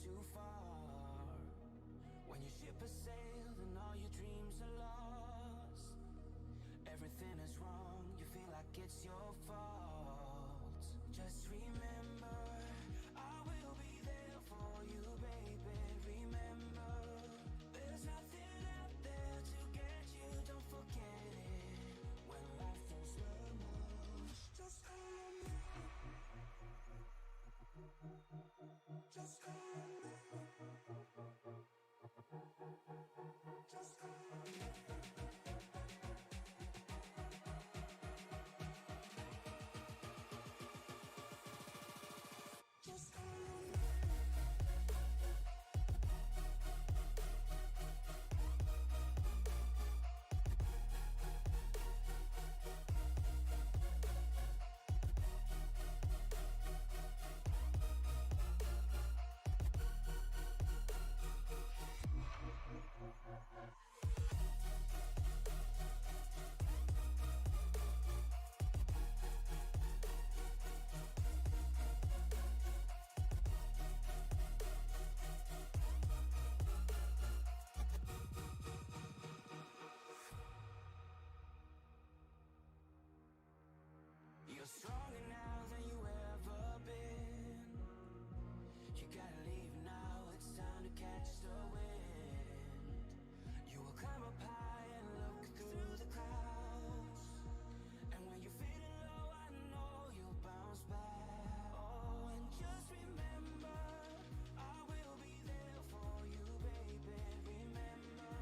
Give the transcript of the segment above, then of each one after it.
too far. When your ship has sailed and all your dreams are lost, everything is wrong, you feel like it's your fault. Just remember, I will be there for you, baby. Remember, there's nothing out there to get you, don't forget it. When life throws lemons, just call on me. Just call on me. Just call on me. Just call on me. You're stronger now than you ever been. You gotta leave now, it's time to catch the wind. You will climb up high and look through the clouds. And when you're feeling low, I know you'll bounce back. Oh, and just remember, I will be there for you, baby. Remember,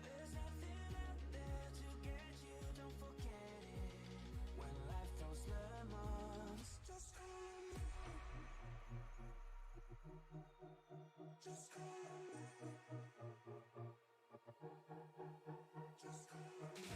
there's nothing out there to get you, don't forget it. When life throws lemons, just call on me. Just call on me. Just call on me. Just call on me.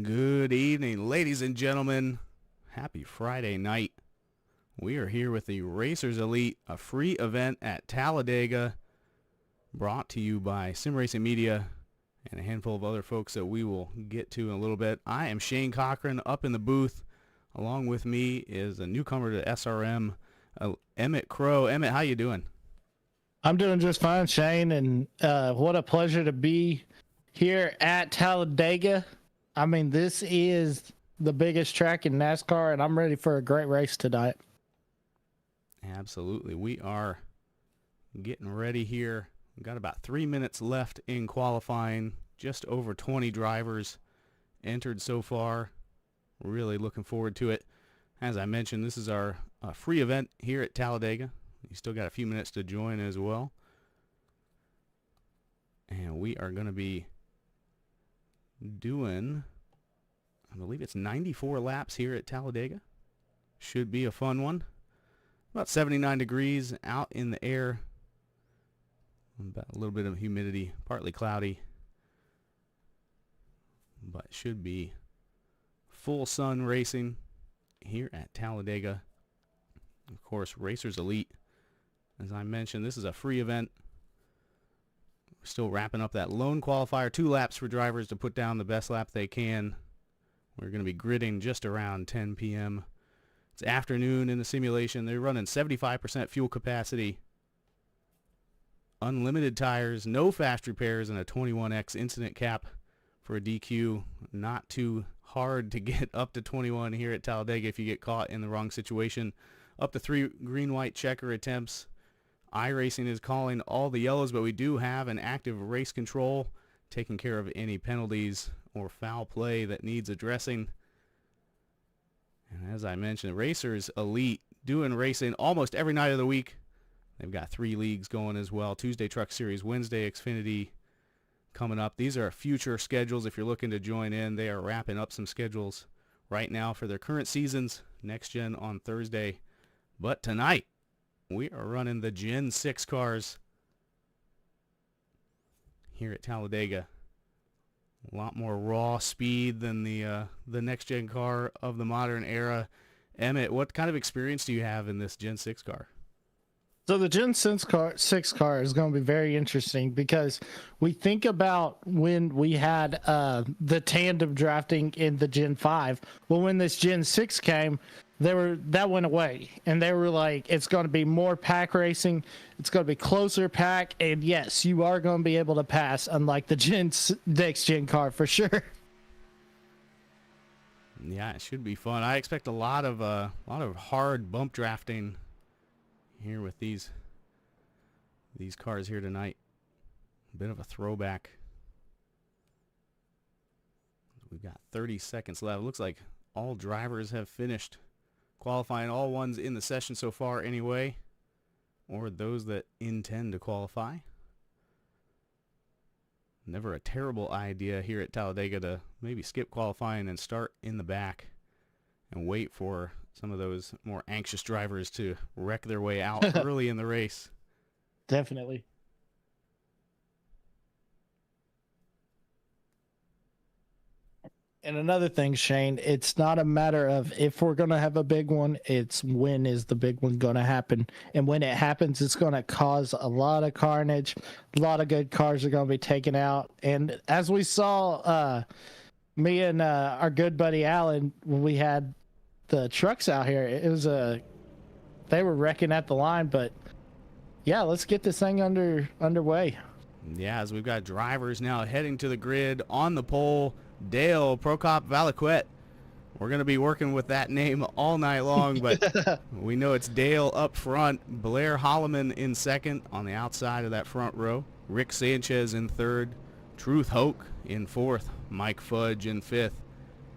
Good evening, ladies and gentlemen. Happy Friday night. We are here with the Racers Elite, a free event at Talladega, brought to you by Sim Racing Media and a handful of other folks that we will get to in a little bit. I am Shane Cochran up in the booth. Along with me is a newcomer to SRM, Emmett Crow. Emmett, how you doing? I'm doing just fine, Shane, and what a pleasure to be here at Talladega. I mean, this is the biggest track in NASCAR, and I'm ready for a great race tonight. Absolutely. We are getting ready here. We've got about 3 minutes left in qualifying. Just over 20 drivers entered so far. Really looking forward to it. As I mentioned, this is our free event here at Talladega. You still got a few minutes to join as well. And we are going to be doing, I believe it's 94 laps here at Talladega. Should be a fun one. About 79 degrees out in the air. About a little bit of humidity, partly cloudy. But should be full sun racing here at Talladega. Of course, Racers Elite. As I mentioned, this is a free event. We're still wrapping up that lone qualifier. 2 laps for drivers to put down the best lap they can. We're going to be gridding just around 10 p.m. It's afternoon in the simulation. They're running 75% fuel capacity. Unlimited tires, no fast repairs, and a 21x incident cap for a DQ. Not too hard to get up to 21 here at Talladega if you get caught in the wrong situation. Up to 3 green-white checker attempts. iRacing is calling all the yellows, but we do have an active race control taking care of any penalties or foul play that needs addressing. And as I mentioned, Racers Elite doing racing almost every night of the week. They've got 3 leagues going as well. Tuesday Truck Series, Wednesday Xfinity coming up. These are future schedules if you're looking to join in. They are wrapping up some schedules right now for their current seasons. Next Gen on Thursday. But tonight, we are running the Gen 6 cars here at Talladega. A lot more raw speed than the next gen car of the modern era. Emmett, what kind of experience do you have in this Gen 6 car? So the Gen 6 car is going to be very interesting because we think about when we had the tandem drafting in the Gen 5. Well, when this Gen 6 came, that went away, and they were like, it's going to be more pack racing, it's going to be closer pack, and yes, you are going to be able to pass, unlike the next gen car for sure. Yeah, it should be fun. I expect a lot of hard bump drafting here with these cars here tonight. A bit of a throwback. We've got 30 seconds left. Looks like all drivers have finished qualifying, all ones in the session so far anyway, or those that intend to qualify. Never a terrible idea here at Talladega to maybe skip qualifying and start in the back and wait for some of those more anxious drivers to wreck their way out early in the race. Definitely. And another thing, Shane, it's not a matter of if we're going to have a big one, it's when is the big one going to happen. And when it happens, it's going to cause a lot of carnage. A lot of good cars are going to be taken out. And as we saw, me and our good buddy Alan, when we had the trucks out here, it was they were wrecking at the line. But yeah, let's get this thing underway. Yeah, as we've got drivers now heading to the grid on the pole. Dale Prokop Valaquette. We're going to be working with that name all night long, but we know it's Dale up front. Blair Holloman in second on the outside of that front row. Rick Sanchez in third. Truth Hoke in fourth. Mike Fudge in fifth.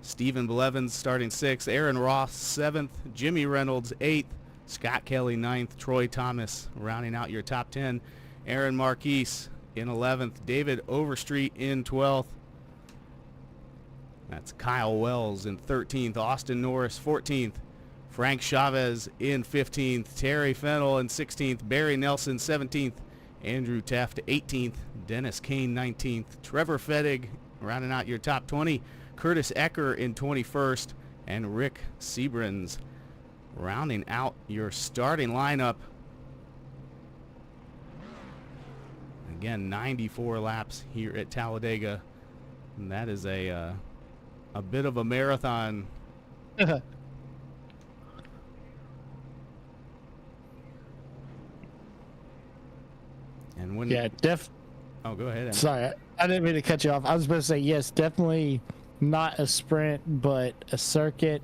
Stephen Blevins starting sixth. Aaron Ross seventh. Jimmy Reynolds eighth. Scott Kelly ninth. Troy Thomas rounding out your top 10. Aaron Marquise in 11th. David Overstreet in 12th. That's Kyle Wells in 13th, Austin Norris 14th, Frank Chavez in 15th, Terry Fennell in 16th, Barry Nelson 17th, Andrew Teft 18th, Dennis Kane 19th, Trevor Fettig rounding out your top 20, Curtis Ecker in 21st, and Rick Seabrans rounding out your starting lineup. Again, 94 laps here at Talladega, and that is a bit of a marathon. And when oh, go ahead. Sorry, I didn't mean to cut you off. I was supposed to say yes, definitely not a sprint, but a circuit.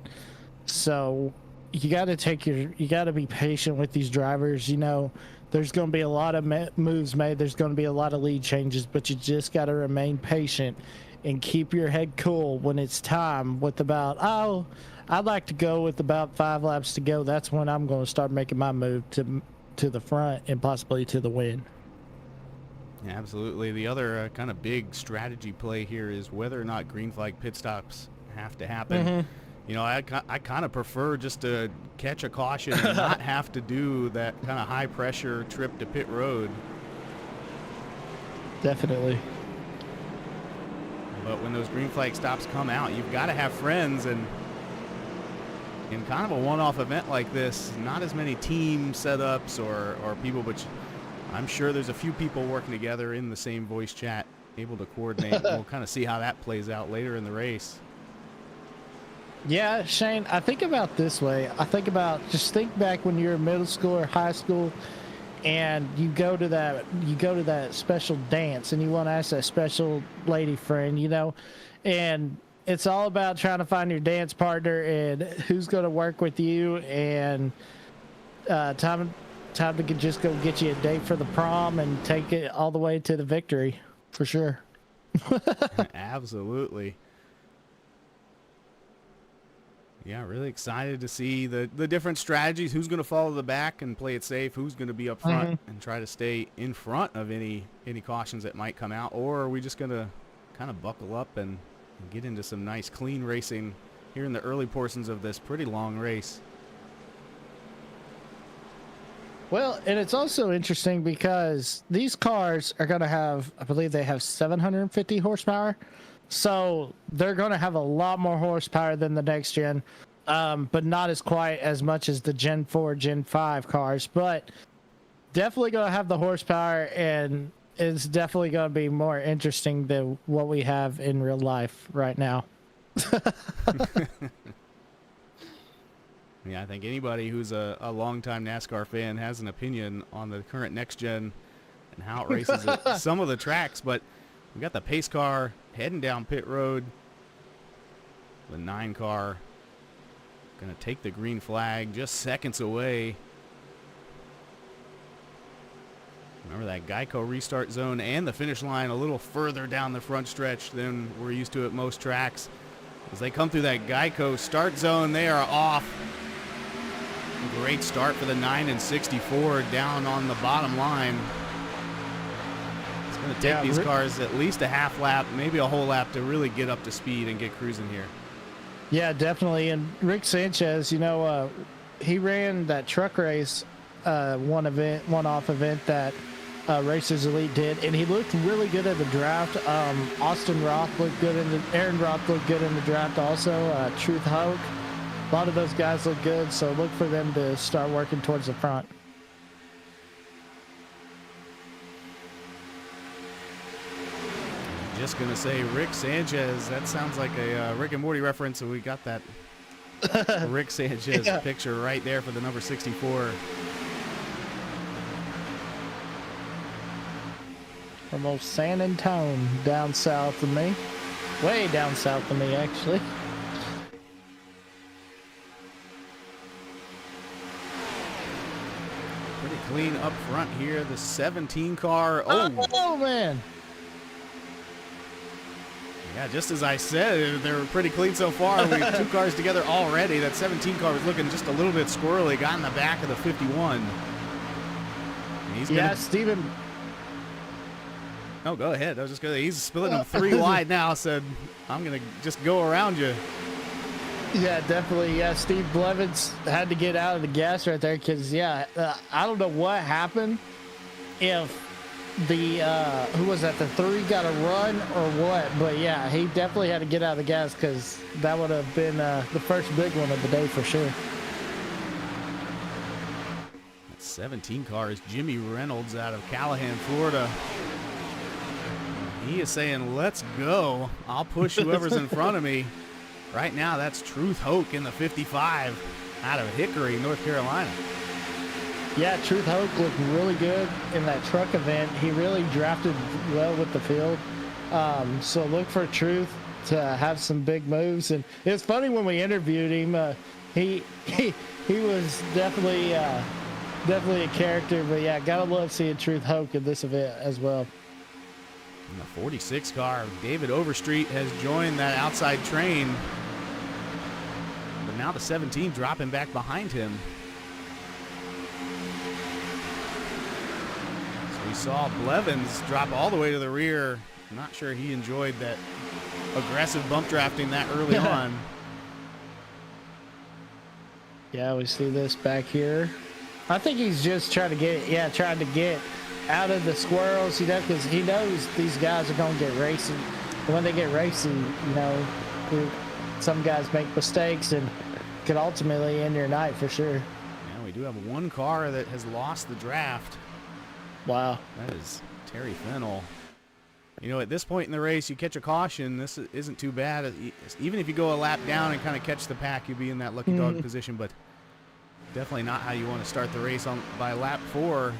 So you got to be patient with these drivers. You know, there's going to be a lot of moves made. There's going to be a lot of lead changes, but you just got to remain patient and keep your head cool when it's time with I'd like to go with about 5 laps to go. That's when I'm going to start making my move to the front and possibly to the win. Yeah, absolutely. The other kind of big strategy play here is whether or not green flag pit stops have to happen. Mm-hmm. You know, I kind of prefer just to catch a caution and not have to do that kind of high pressure trip to pit road. Definitely. But when those green flag stops come out, you've got to have friends, and in kind of a one-off event like this, not as many team setups or people, but I'm sure there's a few people working together in the same voice chat, able to coordinate. We'll kind of see how that plays out later in the race. Yeah, Shane, I think about this way. Just think back when you were in middle school or high school, and you go to that special dance, and you want to ask that special lady friend, you know, and it's all about trying to find your dance partner and who's going to work with you, and time to just go get you a date for the prom and take it all the way to the victory, for sure. Absolutely. Yeah, really excited to see the different strategies. Who's going to follow the back and play it safe? Who's going to be up front and try to stay in front of any cautions that might come out? Or are we just going to kind of buckle up and get into some nice clean racing here in the early portions of this pretty long race? Well, and it's also interesting because these cars are going to have, I believe they have 750 horsepower. So they're going to have a lot more horsepower than the next gen, but not as quite as much as the Gen 4, Gen 5 cars. But definitely going to have the horsepower, and it's definitely going to be more interesting than what we have in real life right now. Yeah, I think anybody who's a longtime NASCAR fan has an opinion on the current next gen and how it races at some of the tracks. But we got the pace car heading down pit road. The 9 car going to take the green flag just seconds away. Remember that Geico restart zone and the finish line a little further down the front stretch than we're used to at most tracks. As they come through that Geico start zone, they are off. Great start for the 9 and 64 down on the bottom line. It's going to take these cars at least a half lap, maybe a whole lap to really get up to speed and get cruising here. Yeah, definitely. And Rick Sanchez, he ran that truck race, one-off event that Racers Elite did, and he looked really good at the draft. Austin Roth looked good Aaron Roth looked good in the draft also. Truth Hoke. A lot of those guys look good, so look for them to start working towards the front. Just going to say Rick Sanchez. That sounds like a Rick and Morty reference, so we got that Rick Sanchez picture right there for the number 64. From old San Antonio, down south of me. Way down south of me, actually. Pretty clean up front here. The 17 car. Oh man. Yeah, just as I said, they're pretty clean so far. We have 2 cars together already. That 17 car was looking just a little bit squirrely. Got in the back of the 51. Steven. Oh, go ahead. I was just going to, he's splitting them 3 wide now, said, I'm going to just go around you. Yeah, definitely. Yeah, Steve Blevins had to get out of the gas right there because, I don't know what happened. If the, who was that, the 3 got a run or what? But, yeah, he definitely had to get out of the gas because that would have been the first big one of the day for sure. That 17 car is Jimmy Reynolds out of Callahan, Florida. He is saying, let's go. I'll push whoever's in front of me. Right now, that's Truth Hoke in the 55 out of Hickory, North Carolina. Yeah, Truth Hoke looked really good in that truck event. He really drafted well with the field. So look for Truth to have some big moves. And it was funny when we interviewed him. He was definitely a character. But yeah, gotta love seeing Truth Hoke in this event as well. In the 46 car, David Overstreet has joined that outside train. But now the 17 dropping back behind him. So we saw Blevins drop all the way to the rear. I'm not sure he enjoyed that aggressive bump drafting that early on. Yeah, we see this back here. I think he's just trying to get out of the squirrels, because he knows these guys are going to get racing. And when they get racing, some guys make mistakes and could ultimately end your night for sure. Yeah, we do have 1 car that has lost the draft. Wow. That is Terry Fennell. At this point in the race, you catch a caution. This isn't too bad. Even if you go a lap down and kind of catch the pack, you'll be in that lucky dog position, but definitely not how you want to start the race by lap 4.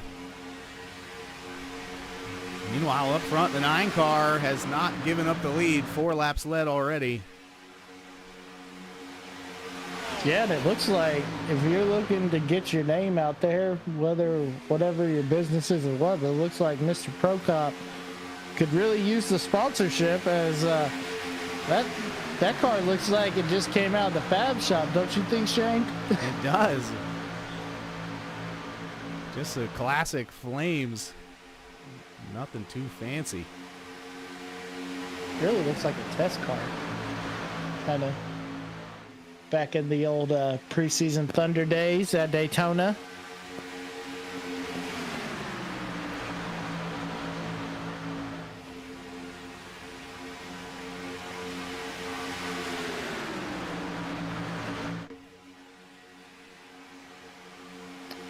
Meanwhile, up front, the 9 car has not given up the lead. 4 laps led already. Yeah, and it looks like if you're looking to get your name out there, whatever your business is or what, it looks like Mr. Prokop could really use the sponsorship, as that car looks like it just came out of the fab shop, don't you think, Shane? It does. Just a classic Flames. Nothing too fancy. Really looks like a test car. Kind of back in the old preseason Thunder days at Daytona.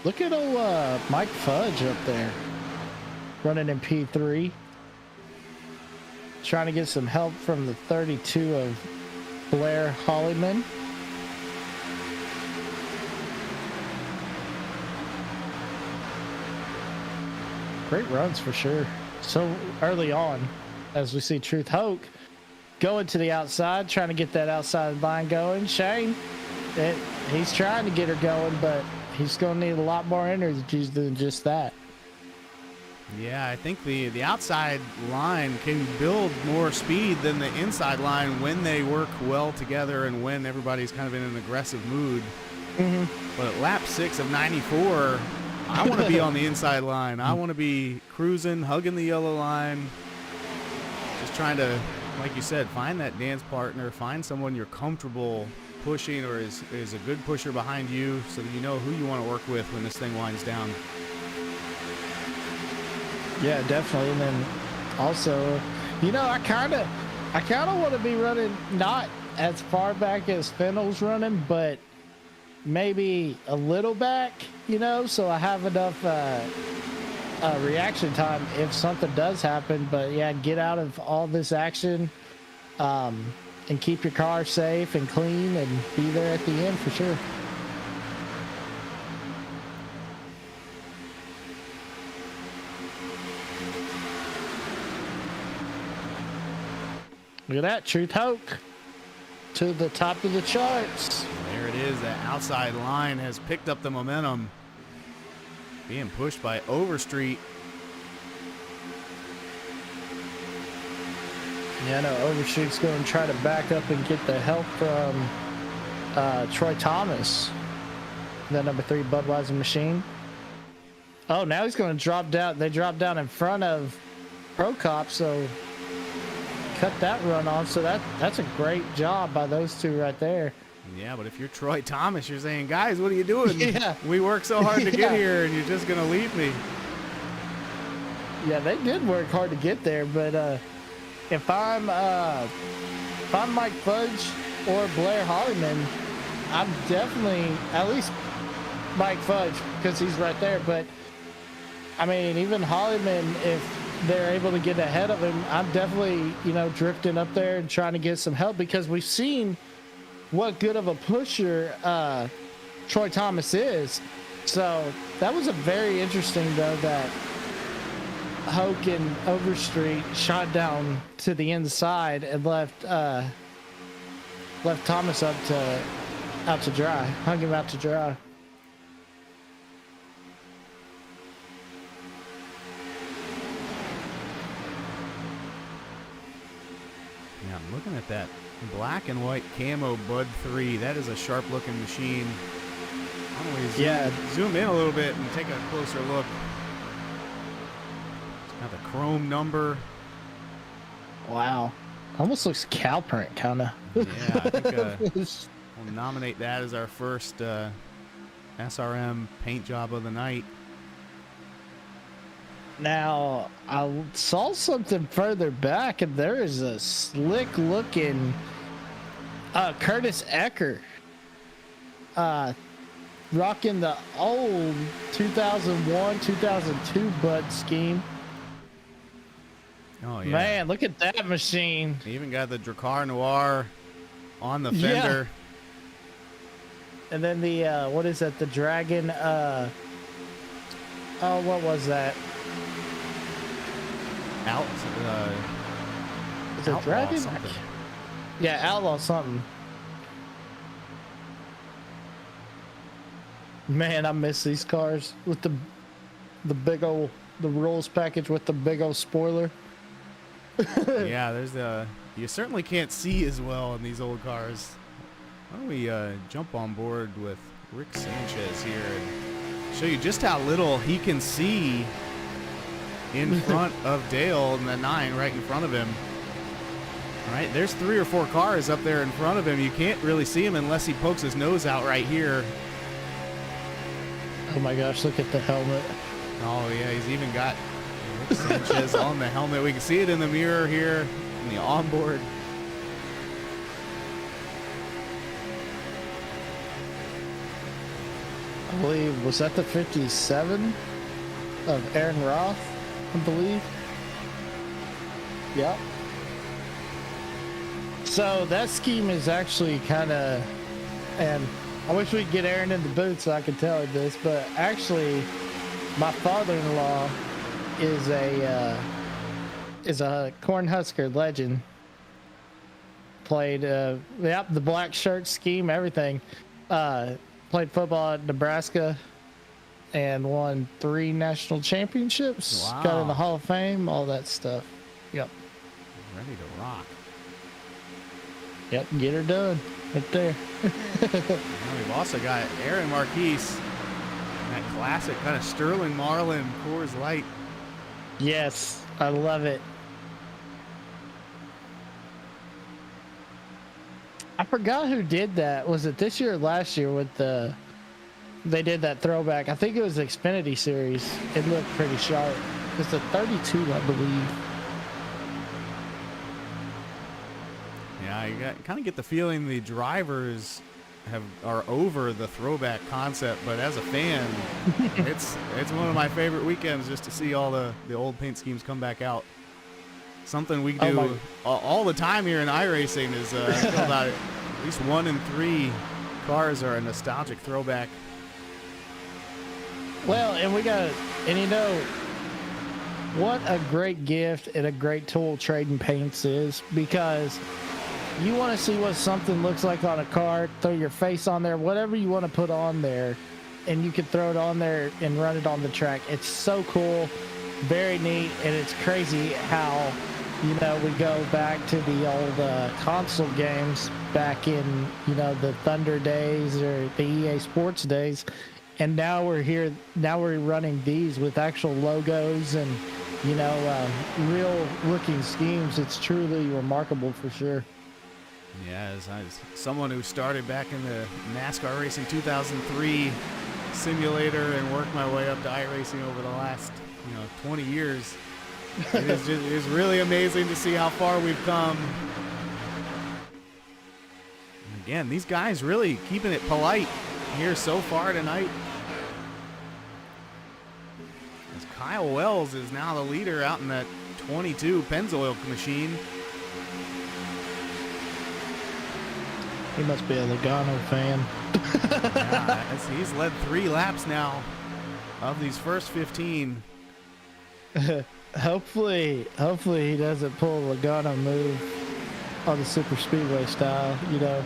Look at old Mike Fudge up there, running in P3. Trying to get some help from the 32 of Blair Hollyman. Great runs for sure. So early on, as we see Truth Hoke going to the outside, trying to get that outside line going. Shane, he's trying to get her going, but he's going to need a lot more energy than just that. Yeah, I think the outside line can build more speed than the inside line when they work well together and when everybody's kind of in an aggressive mood. Mm-hmm. But at lap 6 of 94, I want to be on the inside line. I want to be cruising, hugging the yellow line, just trying to, like you said, find that dance partner, find someone you're comfortable pushing or is a good pusher behind you so that you know who you want to work with when this thing winds down. Yeah, definitely. And then also, you know, I kind of want to be running not as far back as Fennell's running, but maybe a little back, you know, so I have enough reaction time if something does happen. But yeah, get out of all this action and keep your car safe and clean and be there at the end for sure. Look at that, Truth Hoke to the top of the charts. There it is. That outside line has picked up the momentum. Being pushed by Overstreet. Yeah, no, Overstreet's going to try to back up and get the help from Troy Thomas. That number 3 Budweiser machine. Oh, now he's going to drop down. They drop down in front of Pro Cop, so cut that run off. So that's a great job by those two right there. Yeah, but if you're Troy Thomas, you're saying, guys, what are you doing? Yeah. We worked so hard to get here, and you're just going to leave me. Yeah, they did work hard to get there, but if I'm Mike Fudge or Blair Hollyman, I'm definitely at least Mike Fudge because he's right there. But I mean, even Hollyman, if they're able to get ahead of him, I'm definitely, you know, drifting up there and trying to get some help because we've seen what good of a pusher Troy Thomas is. So that was a very interesting, though, that Hoke and Overstreet shot down to the inside and left Thomas out to dry, hung him out to dry. Yeah, I'm looking at that black and white camo Bud 3. That is a sharp looking machine. Why don't we zoom in a little bit and take a closer look. Got the chrome number. Wow. Almost looks cow print, kind of. Yeah, I think we'll nominate that as our first SRM paint job of the night. Now, I saw something further back, and there is a slick-looking Curtis Ecker rocking the old 2001, 2002 Bud scheme. Oh, yeah. Man, look at that machine. He even got the Dracar Noir on the fender. Yeah. And then the, what is that? The Dragon, oh, what was that? Is it Dragon? Something. Yeah, Outlaw something. Man, I miss these cars with the big old, the rolls package with the big old spoiler. Yeah, you certainly can't see as well in these old cars. Why don't we jump on board with Rick Sanchez here and show you just how little he can see in front of Dale in the 9 right in front of him. All right, there's 3 or 4 cars up there in front of him. You can't really see him unless he pokes his nose out right here. Oh my gosh, look at the helmet. Oh yeah, he's even got Rick Sanchez on the helmet. We can see it in the mirror here in the onboard. I believe, was that the 57 of Aaron Roth, I believe? Yep. So that scheme is actually kind of, and I wish we could get Aaron in the booth so I could tell him this, but actually my father-in-law is a Cornhusker legend. Played, the black shirt scheme, everything. Played football at Nebraska and won 3 national championships. Wow. Got in the Hall of Fame, all that stuff. Yep. Ready to rock. Yep, get her done right there. Now we've also got Aaron Marquise, that classic kind of Sterling Marlin Coors Light. Yes, I love it. I forgot who did that. Was it this year or last year with they did that throwback? I think it was the Xfinity series. It looked pretty sharp. It's a 32, I believe. Yeah, you kind of get the feeling the drivers are over the throwback concept, but as a fan, it's one of my favorite weekends just to see all the old paint schemes come back out. Something we do all the time here in iRacing is about at least 1 in 3 cars are a nostalgic throwback. Well, and you know, what a great gift and a great tool trading paints is, because you want to see what something looks like on a car, throw your face on there, whatever you want to put on there, and you can throw it on there and run it on the track. It's so cool, very neat, and it's crazy how, you know, we go back to the old console games back in, you know, the Thunder days or the EA Sports days, and now we're here, now we're running these with actual logos and, you know, real looking schemes. It's truly remarkable for sure. Yeah, as someone who started back in the NASCAR Racing 2003 simulator and worked my way up to iRacing over the last, 20 years, it's really amazing to see how far we've come. And again, these guys really keeping it polite here so far tonight. As Kyle Wells is now the leader out in that 22 Pennzoil machine. He must be a Logano fan. Yeah, he's led 3 laps now of these first 15. Hopefully he doesn't pull a Logano move on the super speedway style, you know.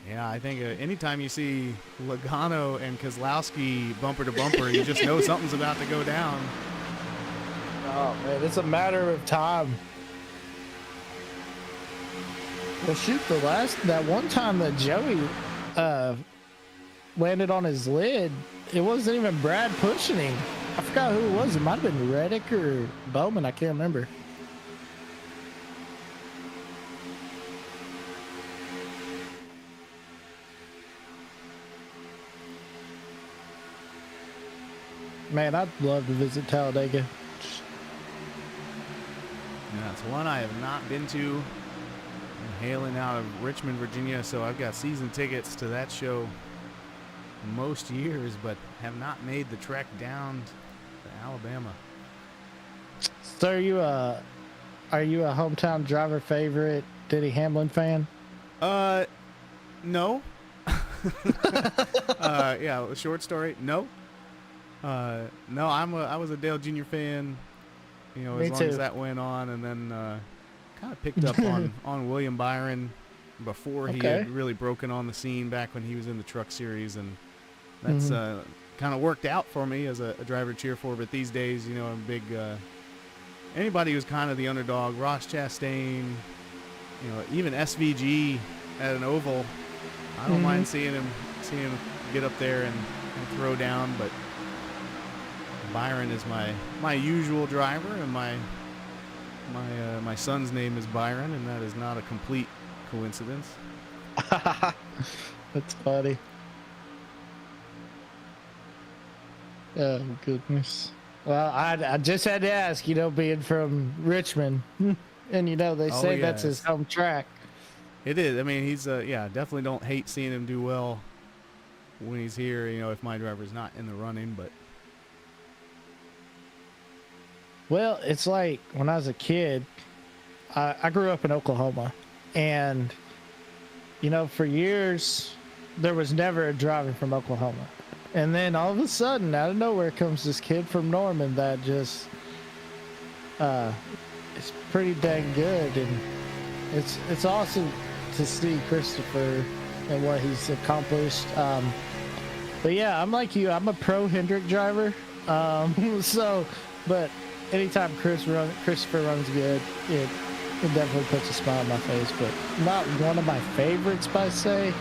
Yeah, I think anytime you see Logano and Keselowski bumper to bumper, you just know something's about to go down. Oh man, it's a matter of time. Well, shoot, that one time that Joey landed on his lid, it wasn't even Brad pushing him. I forgot who it was. It might have been Reddick or Bowman. I can't remember. Man, I'd love to visit Talladega. Yeah, it's one I have not been to. I'm hailing out of Richmond, Virginia, so I've got season tickets to that show most years, but have not made the trek down to Alabama. So are you a hometown driver favorite Denny Hamlin fan? No. Yeah, short story. No. No, I was a Dale Jr. fan, as long as that went on, and then kind of picked up on William Byron before he had really broken on the scene back when he was in the Truck Series, and that's kind of worked out for me as a driver to cheer for. But these days, I'm a anybody who's kind of the underdog, Ross Chastain, even SVG at an oval, I don't mind seeing him get up there and throw down. But Byron is my usual driver, and my son's name is Byron, and that is not a complete coincidence. That's funny. Oh goodness. Well, I just had to ask, being from Richmond, and they say that's his home track. It is. I mean, he's definitely don't hate seeing him do well when he's here. If my driver's not in the running, but. Well, it's like when I was a kid, I grew up in Oklahoma, and for years there was never a driver from Oklahoma. And then all of a sudden, out of nowhere, comes this kid from Norman that just is pretty dang good, and it's awesome to see Christopher and what he's accomplished. But yeah, I'm like you. I'm a pro Hendrick driver. But anytime Christopher runs good, it definitely puts a smile on my face. But not one of my favorites, by say,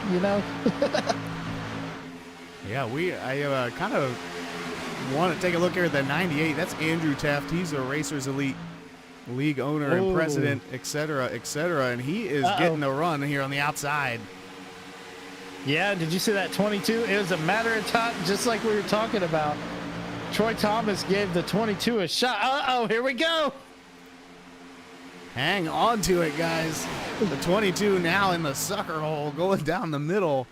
Yeah, I kind of want to take a look here at the 98. That's Andrew Taft. He's a Racers Elite League owner and president, et cetera, and he is getting a run here on the outside. Yeah, did you see that 22? It was a matter of time, just like we were talking about. Troy Thomas gave the 22 a shot. Uh-oh, here we go. Hang on to it, guys. The 22 now in the sucker hole, going down the middle.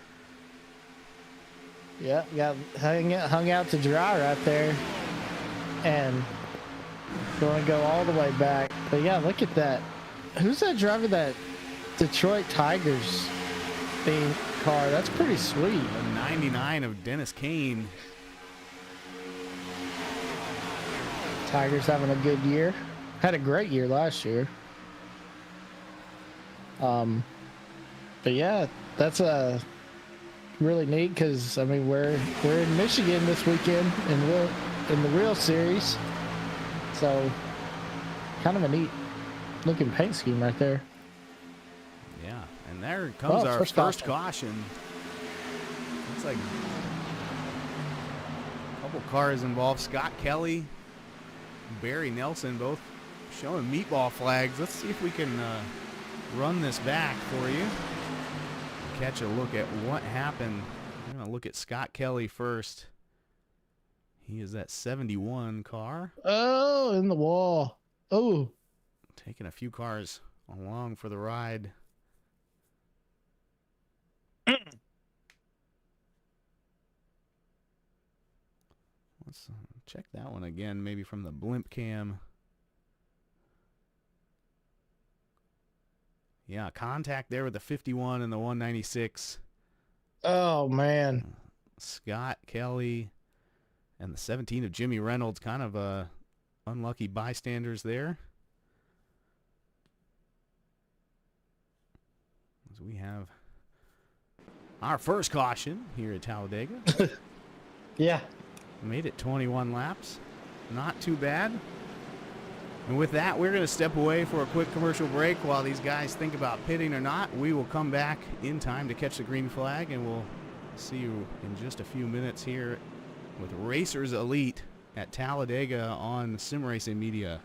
Yeah, got hung out to dry right there, and going to go all the way back. But yeah, look at that. Who's that driver that Detroit Tigers theme car? That's pretty sweet. The 99 of Dennis Kane. Tigers having a good year. Had a great year last year. But yeah, that's a really neat because we're in Michigan this weekend in the real series, so kind of a neat looking paint scheme right there. Yeah, and there comes our first caution. Looks like a couple cars involved. Scott Kelly, Barry Nelson, both showing meatball flags. Let's see if we can run this back for you. Catch a look at what happened. I'm going to look at Scott Kelly first. He is that 71 car. Oh, in the wall. Oh. Taking a few cars along for the ride. Let's check that one again, maybe from the blimp cam. Yeah, contact there with the 51 and the 196. Oh, man. Scott Kelly and the 17 of Jimmy Reynolds, kind of unlucky bystanders there. As we have our first caution here at Talladega. Yeah. Made it 21 laps. Not too bad. And with that, we're going to step away for a quick commercial break while these guys think about pitting or not. We will come back in time to catch the green flag, and we'll see you in just a few minutes here with Racers Elite at Talladega on Sim Racing Media.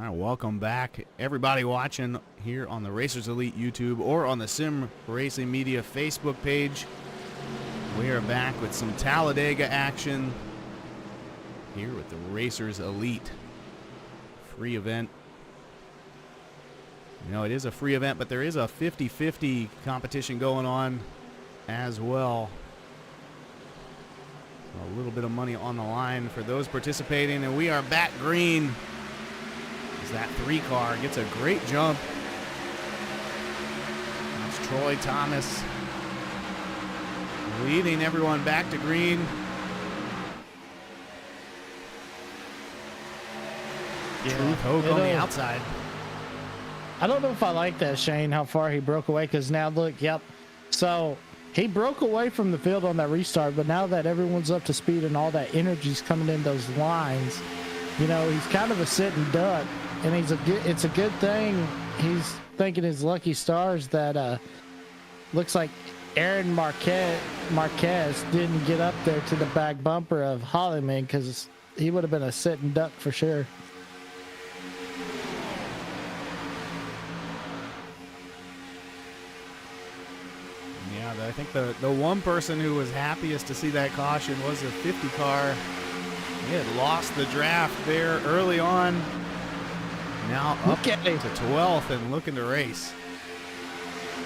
right, welcome back, everybody watching here on the Racers Elite YouTube or on the Sim Racing Media Facebook page. We are back with some Talladega action here with the Racers Elite free event. You know, it is a free event, but there is a 50-50 competition going on as well. So a little bit of money on the line for those participating, and we are back green as that 3 car gets a great jump. That's Troy Thomas leading everyone back to green. Truth Hoke on the outside. I don't know if I like that, Shane, how far he broke away, because now look, yep. So he broke away from the field on that restart, but now that everyone's up to speed and all that energy's coming in those lines, you know, he's kind of a sitting duck, and it's a good thing he's thanking his lucky stars that looks like Aaron Marquez didn't get up there to the back bumper of Hollyman, because he would have been a sitting duck for sure. I think the one person who was happiest to see that caution was a 50 car. He had lost the draft there early on. Now up to 12th and looking to race.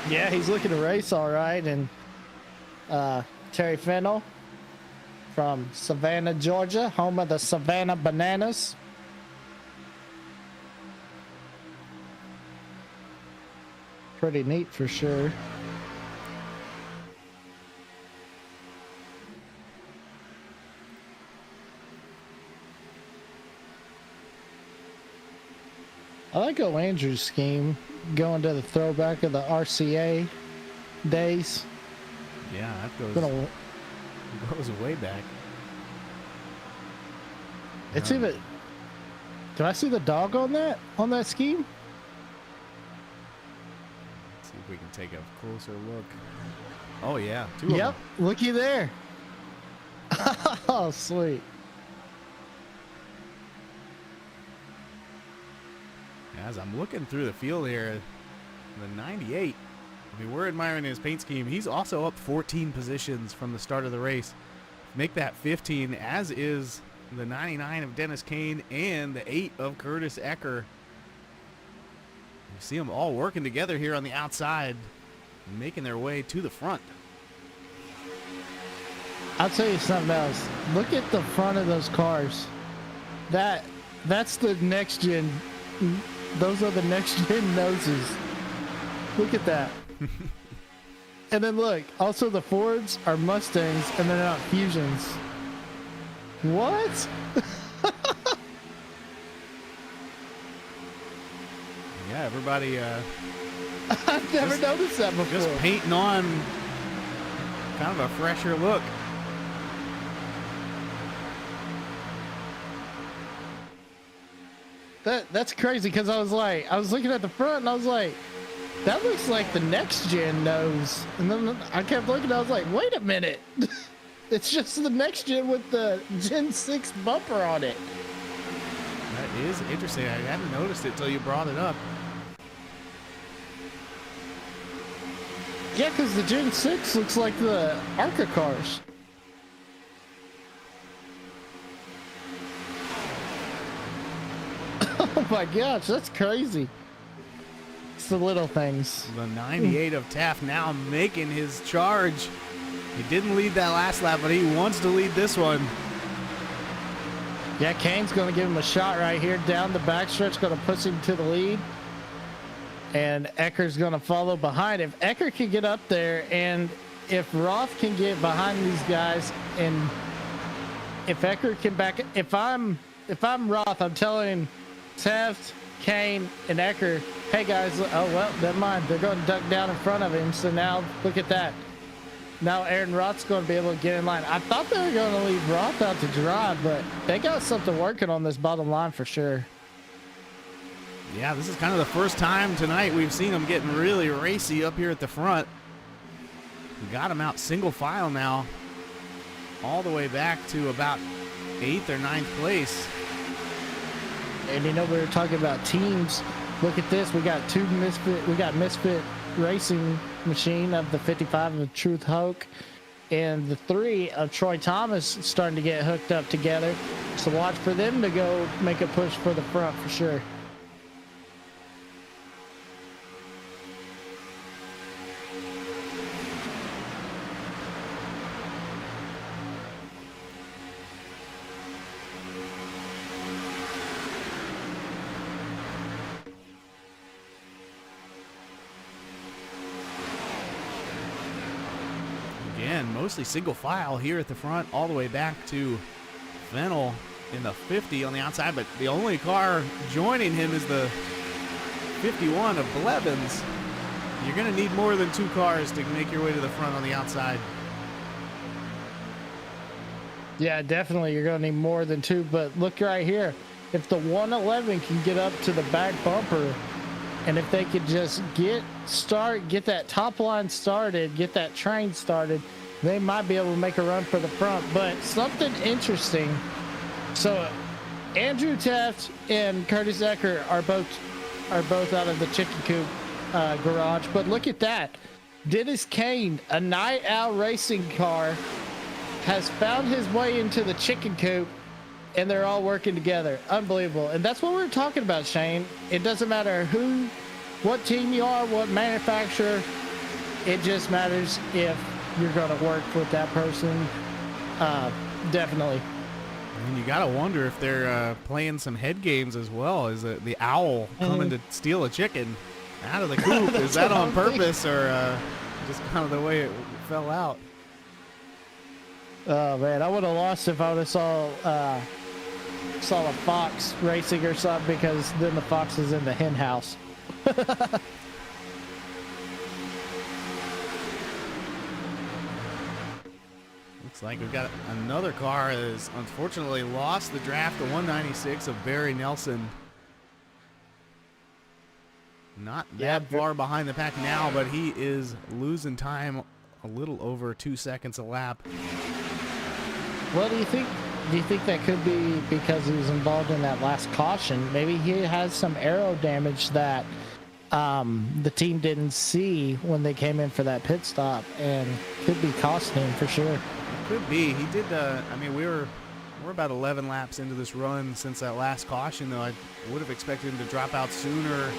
Yeah, he's looking to race all right. And Terry Fennell from Savannah, Georgia, home of the Savannah Bananas. Pretty neat for sure. I like old Andrew's scheme, going to the throwback of the RCA days. Yeah, that goes way back. It's even. Can I see the dog on that scheme? Let's see if we can take a closer look. Oh yeah, 2 of them. Yep, looky there. Oh, sweet. As I'm looking through the field here, the 98, I mean, we're admiring his paint scheme. He's also up 14 positions from the start of the race. Make that 15, as is the 99 of Dennis Kane and the 8 of Curtis Ecker. You see them all working together here on the outside, making their way to the front. I'll tell you something else. Look at the front of those cars. That's the next gen. Those are the next gen noses. Look at that. And then look, also the Fords are Mustangs and they're not Fusions. What? Yeah, everybody I've never noticed that before. just painting on kind of a fresher look. That's crazy, because I was looking at the front and I was like, that looks like the next gen nose. And then I kept looking, I was like, wait a minute. It's just the next gen with the Gen 6 bumper on it. That is interesting. I hadn't noticed it till you brought it up. Yeah, because the Gen 6 looks like the ARCA cars. Oh my gosh, that's crazy. It's the little things. The 98 of Taft now making his charge. He didn't lead that last lap, but he wants to lead this one. Yeah, Kane's going to give him a shot right here down the backstretch, going to push him to the lead. And Ecker's going to follow behind. If Ecker can get up there, and if Roth can get behind these guys, and if Ecker can back, if I'm Roth, I'm telling Taft, Kane, and Ecker, hey guys, oh well, never mind. They're going to duck down in front of him. So now look at that. Now Aaron Roth's going to be able to get in line. I thought they were going to leave Roth out to dry, but they got something working on this bottom line for sure. Yeah, this is kind of the first time tonight we've seen them getting really racy up here at the front. We got them out single file now, all the way back to about 8th or 9th place. And we were talking about teams. Look at this. We got Misfit Racing Machine of the 55 of Truth Hoke, and the 3 of Troy Thomas starting to get hooked up together. So watch for them to go make a push for the front for sure. Again, mostly single file here at the front, all the way back to Fennel in the 50 on the outside, but the only car joining him is the 51 of Blevins. You're going to need more than 2 cars to make your way to the front on the outside. Yeah, definitely. You're going to need more than 2, but look right here. If the 111 can get up to the back bumper, and if they could just get that top line started, get that train started, they might be able to make a run for the front. But something interesting. So Andrew Taft and Curtis Ecker are both out of the chicken coop garage. But look at that. Dennis Kane, a night owl racing car, has found his way into the chicken coop, and they're all working together. Unbelievable. And that's what we're talking about, Shane. It doesn't matter what team you are, what manufacturer. It just matters if you're going to work with that person. Definitely. And you got to wonder if they're playing some head games as well. Is the owl coming to steal a chicken out of the coop? Is that on purpose or just kind of the way it fell out? Oh man, I would have lost if I would have saw a fox racing or something, because then the fox is in the hen house. Looks like we've got another car that has unfortunately lost the draft, the 196 of Barry Nelson. Not that far behind the pack now, but he is losing time a little over 2 seconds a lap. Well, do you think that could be because he was involved in that last caution? Maybe he has some aero damage that the team didn't see when they came in for that pit stop, and could be costing him for sure. It could be. He did. I mean, we're about 11 laps into this run since that last caution, though. I would have expected him to drop out sooner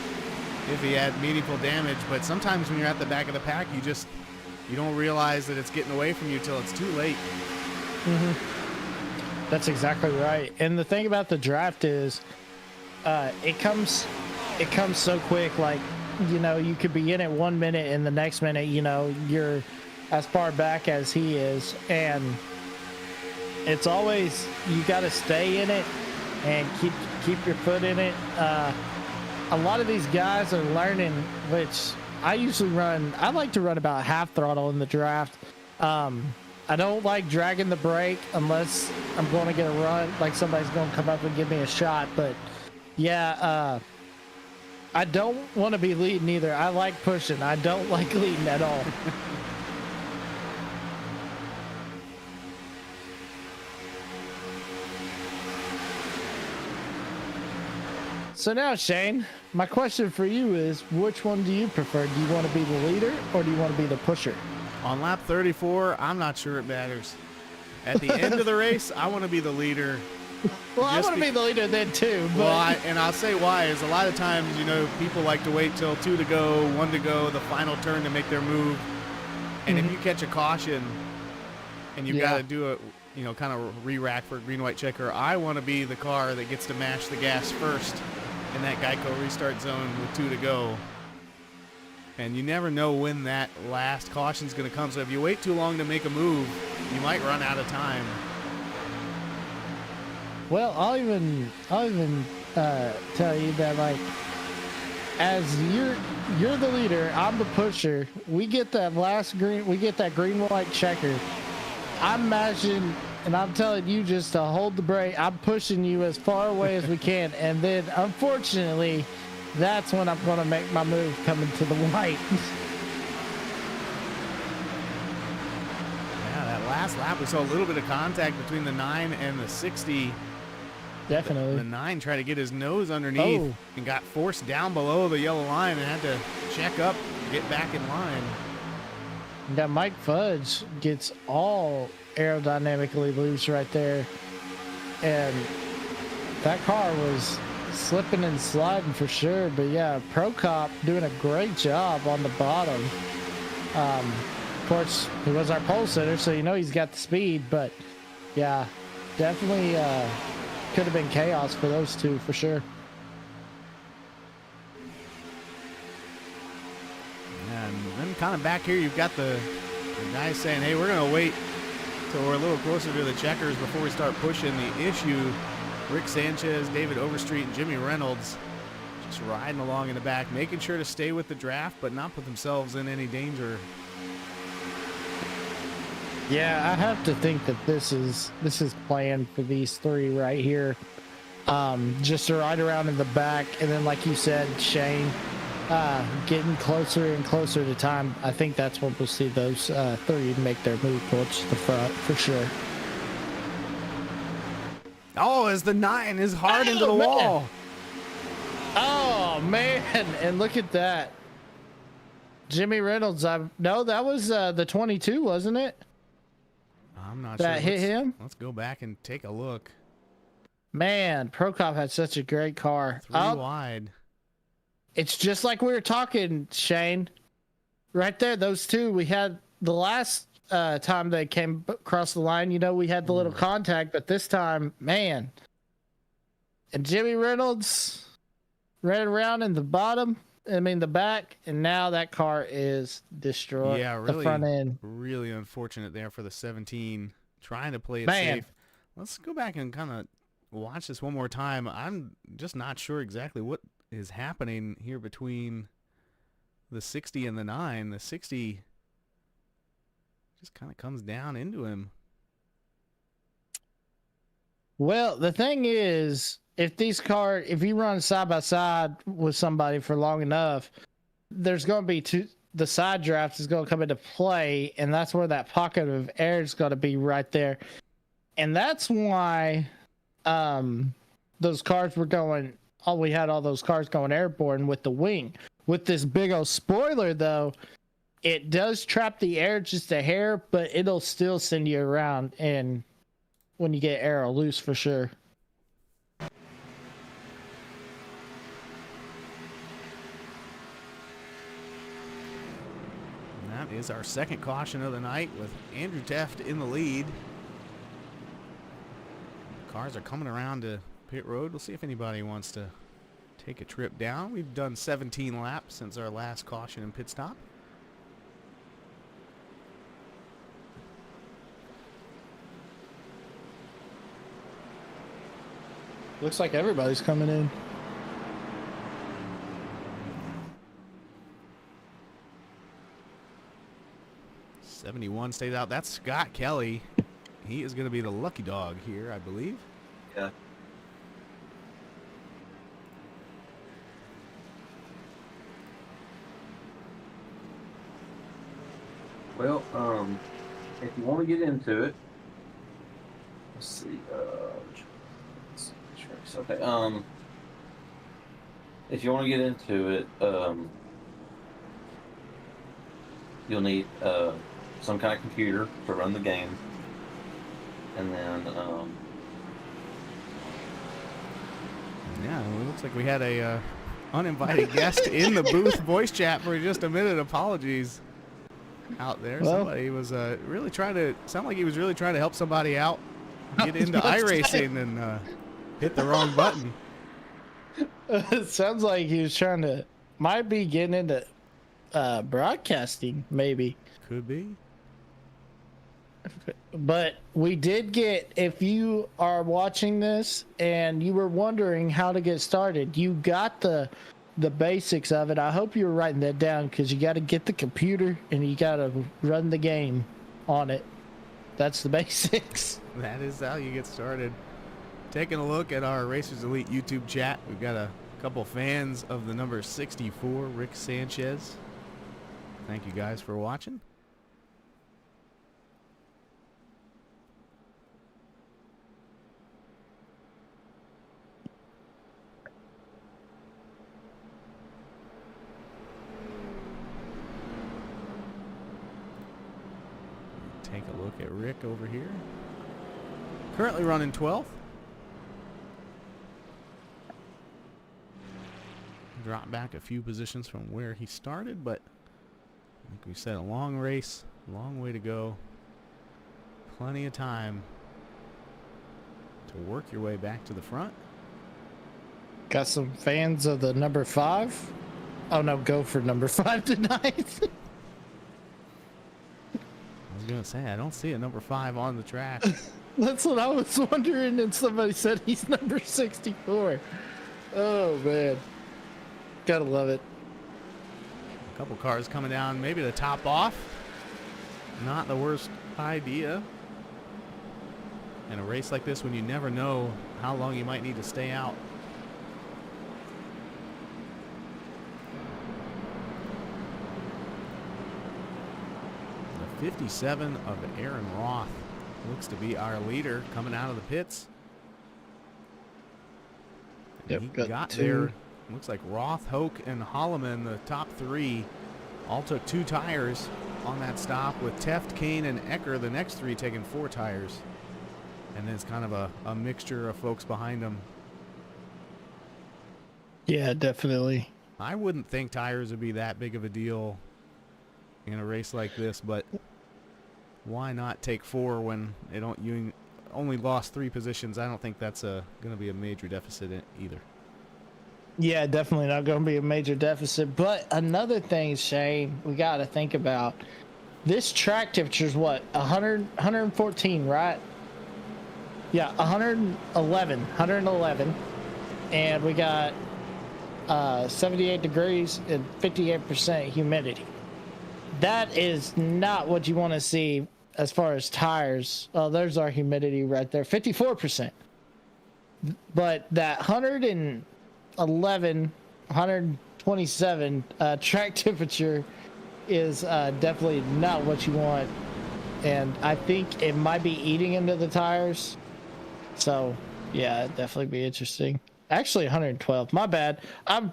if he had meaningful damage. But sometimes when you're at the back of the pack, you don't realize that it's getting away from you till it's too late. Mm-hmm. That's exactly right. And the thing about the draft is, it comes so quick. Like, you could be in it 1 minute, and the next minute, you're as far back as he is. And it's always, you got to stay in it and keep your foot in it. A lot of these guys are learning, which I like to run about half throttle in the draft. I don't like dragging the brake unless I'm going to get a run, like somebody's going to come up and give me a shot. But yeah, I don't want to be leading either. I like pushing. I don't like leading at all. So now, Shane, my question for you is, which one do you prefer? Do you want to be the leader, or do you want to be the pusher? On lap 34, I'm not sure it matters. At the end of the race, I want to be the leader. Well, I want to be the leader then too. But... Well, and I'll say why is a lot of times, people like to wait till 2 to go, 1 to go, the final turn to make their move. And if you catch a caution and you've got to do a, kind of re-rack for a green-white checker, I want to be the car that gets to mash the gas first in that Geico restart zone with 2 to go. And you never know when that last caution's going to come. So if you wait too long to make a move, you might run out of time. Well, I'll even tell you that, like, as you're the leader, I'm the pusher. We get that green-white checker. I'm mashing, and I'm telling you just to hold the brake. I'm pushing you as far away as we can, and then unfortunately, that's when I'm going to make my move coming to the white. Yeah, that last lap we saw a little bit of contact between the 9 and the 60. Definitely. The 9 tried to get his nose underneath and got forced down below the yellow line and had to check up, get back in line. That Mike Fudge gets all aerodynamically loose right there. And that car was slipping and sliding for sure. But yeah, Pro Cop doing a great job on the bottom. Of course, he was our pole sitter, so you know he's got the speed. But yeah, definitely could have been chaos for those two for sure. And then kind of back here, you've got the guys saying, hey, we're going to wait till we're a little closer to the checkers before we start pushing the issue. Rick Sanchez, David Overstreet, and Jimmy Reynolds just riding along in the back, making sure to stay with the draft, but not put themselves in any danger. Yeah, I have to think that this is planned for these three right here. Just to ride around in the back, and then like you said, Shane, getting closer and closer to time. I think that's when we'll see those three make their move towards the front for sure. Oh, as the 9 is hard into the wall. Oh man, and look at that. Jimmy Reynolds, no, that was the 22, wasn't it? I'm not that sure. Hit him. Let's go back and take a look. Man, Prokop had such a great car. 3 wide. It's just like we were talking, Shane. Right there, those two. We had the last time they came across the line, you know, we had the little contact, but this time, man. And Jimmy Reynolds ran around in the back, and now that car is destroyed. Yeah, really, the front end. Really unfortunate there for the 17, trying to play it Man. safe. Let's go back and kind of watch this one more time. I'm just not sure exactly what is happening here between the 60 and the 9. The 60 just kind of comes down into him. Well, the thing is, if you run side by side with somebody for long enough, there's going to be the side draft is going to come into play, and that's where that pocket of air is going to be right there. And that's why those cars were going, we had all those cars going airborne with the wing. With this big old spoiler, though, it does trap the air just a hair, but it'll still send you around, and when you get aero loose for sure. And that is our second caution of the night with Andrew Teft in the lead. Cars are coming around to pit road. We'll see if anybody wants to take a trip down. We've done 17 laps since our last caution and pit stop. Looks like everybody's coming in. '71 stays out. That's Scott Kelly. He is going to be the lucky dog here, I believe. Yeah. Well, if you want to get into it, let's see. Okay. If you want to get into it, you'll need some kind of computer to run the game, and then yeah, it looks like we had a uninvited guest in the booth voice chat for just a minute. Apologies out there. Well, somebody was really trying to sound like he was really trying to help somebody out get into iRacing and hit the wrong button. It sounds like he was might be getting into broadcasting, maybe. Could be. But we did get, if you are watching this and you were wondering how to get started, you got the basics of it. I hope you were writing that down, because you got to get the computer and you got to run the game on it. That's the basics. That is how you get started. Taking a look at our Racers Elite YouTube chat, we've got a couple fans of the number 64, Rick Sanchez. Thank you guys for watching. Take a look at Rick over here. Currently running 12th. Drop back a few positions from where he started, but like we said, a long race, long way to go. Plenty of time to work your way back to the front. Got some fans of the number 5. Oh no, go for number 5 tonight. I was gonna say I don't see a number 5 on the track. That's what I was wondering, and somebody said he's number 64. Oh man, gotta love it. A couple cars coming down, maybe to top off. Not the worst idea in a race like this when you never know how long you might need to stay out. The 57 of Aaron Roth looks to be our leader coming out of the pits. Yep, He got got 2. there. Looks like Roth, Hoke, and Holloman, the top 3, all took 2 tires on that stop, with Teft, Kane, and Ecker, the next 3, taking 4 tires. And then it's kind of a mixture of folks behind them. Yeah, definitely. I wouldn't think tires would be that big of a deal in a race like this, but why not take 4 when you only lost 3 positions? I don't think that's going to be a major deficit either. Yeah, definitely not going to be a major deficit. But another thing, Shane, we got to think about. This track temperature is what, 114, right? Yeah, 111. And we got 78 degrees and 58% humidity. That is not what you want to see as far as tires. Oh, there's our humidity right there, 54%. But that 111, 127 track temperature is definitely not what you want. And I think it might be eating into the tires. So, yeah, it'd definitely be interesting. Actually, 112. My bad. I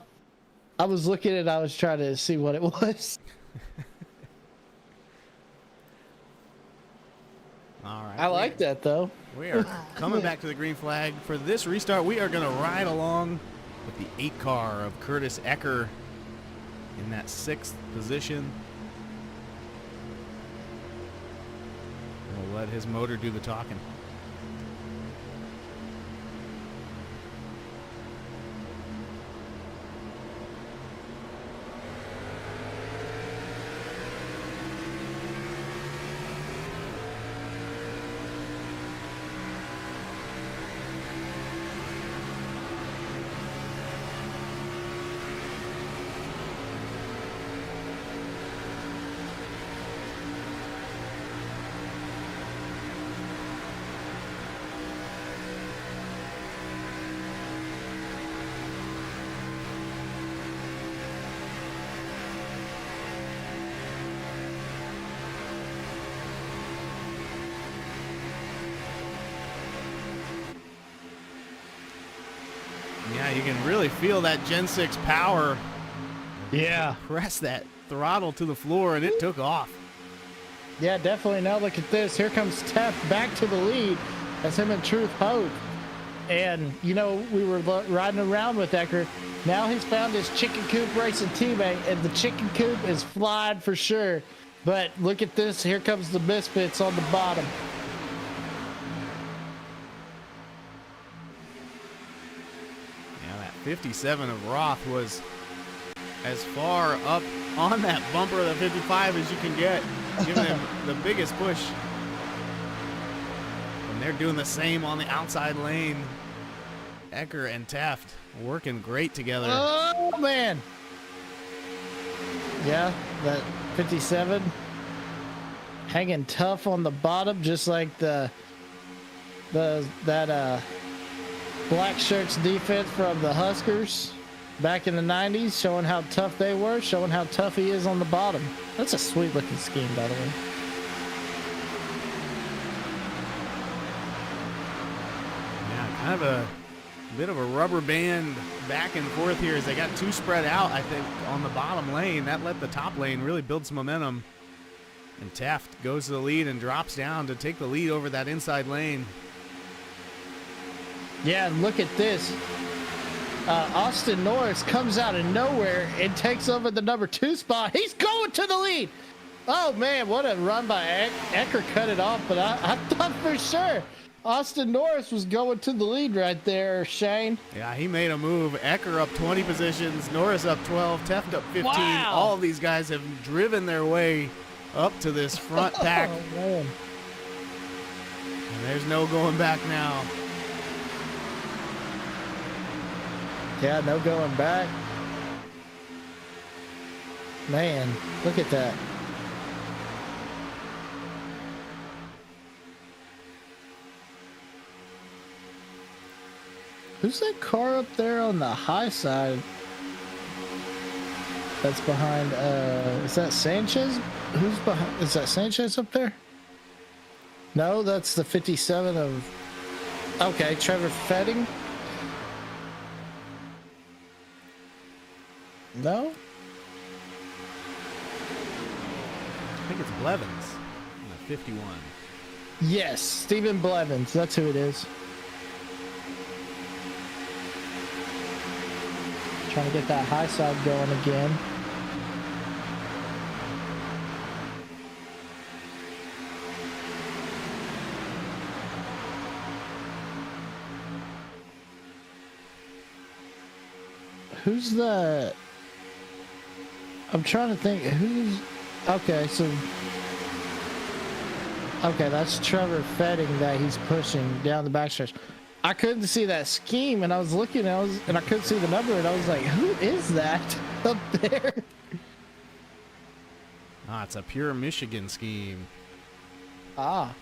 was looking at it. I was trying to see what it was. All right. I like that, though. We are coming back to the green flag. For this restart, we are going to ride along with the 8 car of Curtis Ecker in that 6th position. We'll let his motor do the talking. Yeah, you can really feel that Gen 6 power. Yeah. Press that throttle to the floor, and it took off. Yeah, definitely. Now look at this. Here comes Tef back to the lead as him and Truth Hope. And, you know, we were riding around with Ecker. Now he's found his chicken coop racing teammate, and the chicken coop is flying for sure. But look at this. Here comes the Misfits on the bottom. Yeah, that 57 of Roth was as far up on that bumper of the 55 as you can get, giving him the biggest push. And they're doing the same on the outside lane. Ecker and Taft working great together. Oh, man. Yeah, that 57 hanging tough on the bottom, just like that black shirts defense from the Huskers back in the 90s, showing how tough they were, showing how tough he is on the bottom. That's a sweet looking scheme, by the way. Yeah, kind of a bit of a rubber band back and forth here as they got too spread out, I think, on the bottom lane. That let the top lane really build some momentum. And Taft goes to the lead and drops down to take the lead over that inside lane. Yeah, and look at this. Austin Norris comes out of nowhere and takes over the number 2 spot. He's going to the lead. Oh, man, what a run by Ecker. Cut it off, but I thought for sure Austin Norris was going to the lead right there, Shane. Yeah, he made a move. Ecker up 20 positions, Norris up 12, Taft up 15. Wow. All of these guys have driven their way up to this front pack. Oh, man. And there's no going back now. Yeah, no going back. Man, look at that. Who's that car up there on the high side? That's behind, is that Sanchez? Who's behind? Is that Sanchez up there? No, that's the 57 of, okay, Trevor Fetting. No? I think it's Blevins in the 51. Yes, Stephen Blevins. That's who it is. Trying to get that high side going again. Who's the... I'm trying to think who's... Okay, so... Okay, that's Trevor Fetting that he's pushing down the backstretch. I couldn't see that scheme, and I was looking, and I couldn't see the number, and I was like, who is that up there? Ah, it's a pure Michigan scheme. Ah.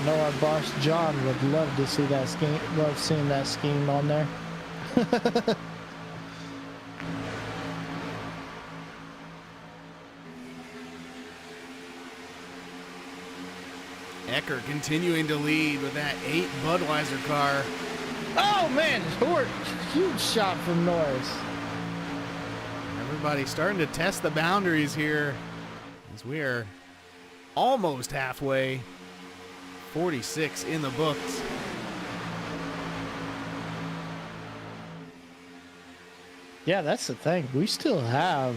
I know our boss John would love to see that scheme, love seeing that scheme on there. Ecker continuing to lead with that 8 Budweiser car. Oh man, huge shot from Norris. Everybody starting to test the boundaries here as we are almost halfway. 46 in the books. Yeah, that's the thing. We still have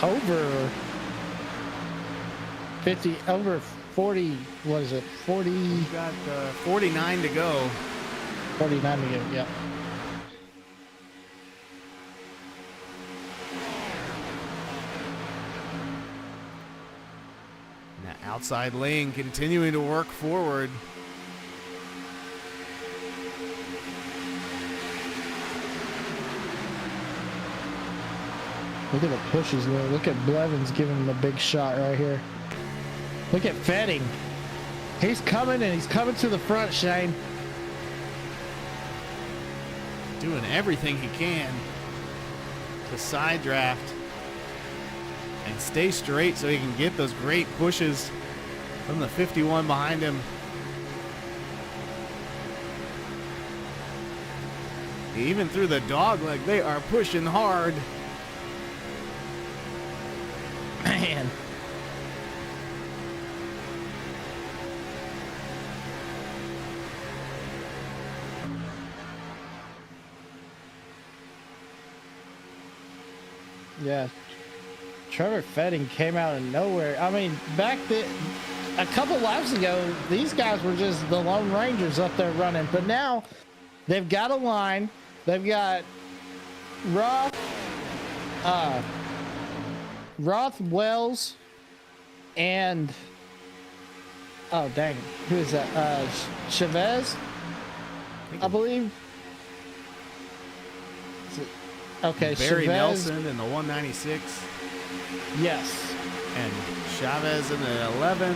over 50, over 40, what is it, 40? We've got 49 to go. 49 to go, yep. And that outside lane continuing to work forward. Look at the pushes there. Look at Blevins giving him a big shot right here. Look at Fetting. He's coming, and he's coming to the front, Shane. Doing everything he can to side draft and stay straight so he can get those great pushes from the 51 behind him. Even through the dog leg, they are pushing hard. Man. Yeah. Trevor Fetting came out of nowhere. I mean, back then, a couple laps ago, these guys were just the Lone Rangers up there running. But now, they've got a line. They've got Roth, Wells, and oh dang, who is that? Chavez, I believe. Okay, Barry Chavez. Nelson in the 196. Yes. And Chavez in the 11.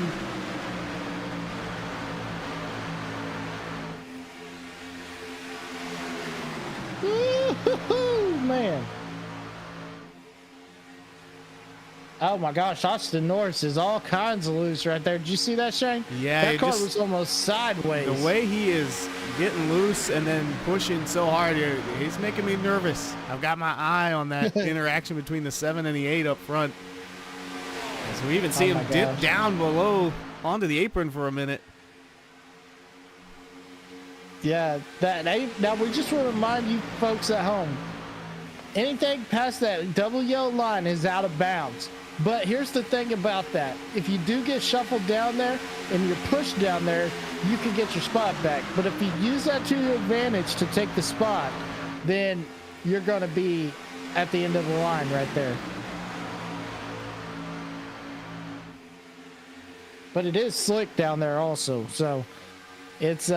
Woo-hoo-hoo, man. Oh my gosh, Austin Norris is all kinds of loose right there. Did you see that, Shane? Yeah, that it car just- was almost sideways. The way he is getting loose and then pushing so hard, he's making me nervous. I've got my eye on that interaction between the 7 and the 8 up front. So we even see him dip down below onto the apron for a minute. Yeah, now we just want to remind you folks at home, anything past that double yellow line is out of bounds. But here's the thing about that. If you do get shuffled down there and you're pushed down there, you can get your spot back. But if you use that to your advantage to take the spot, then you're going to be at the end of the line right there. But it is slick down there also. So it's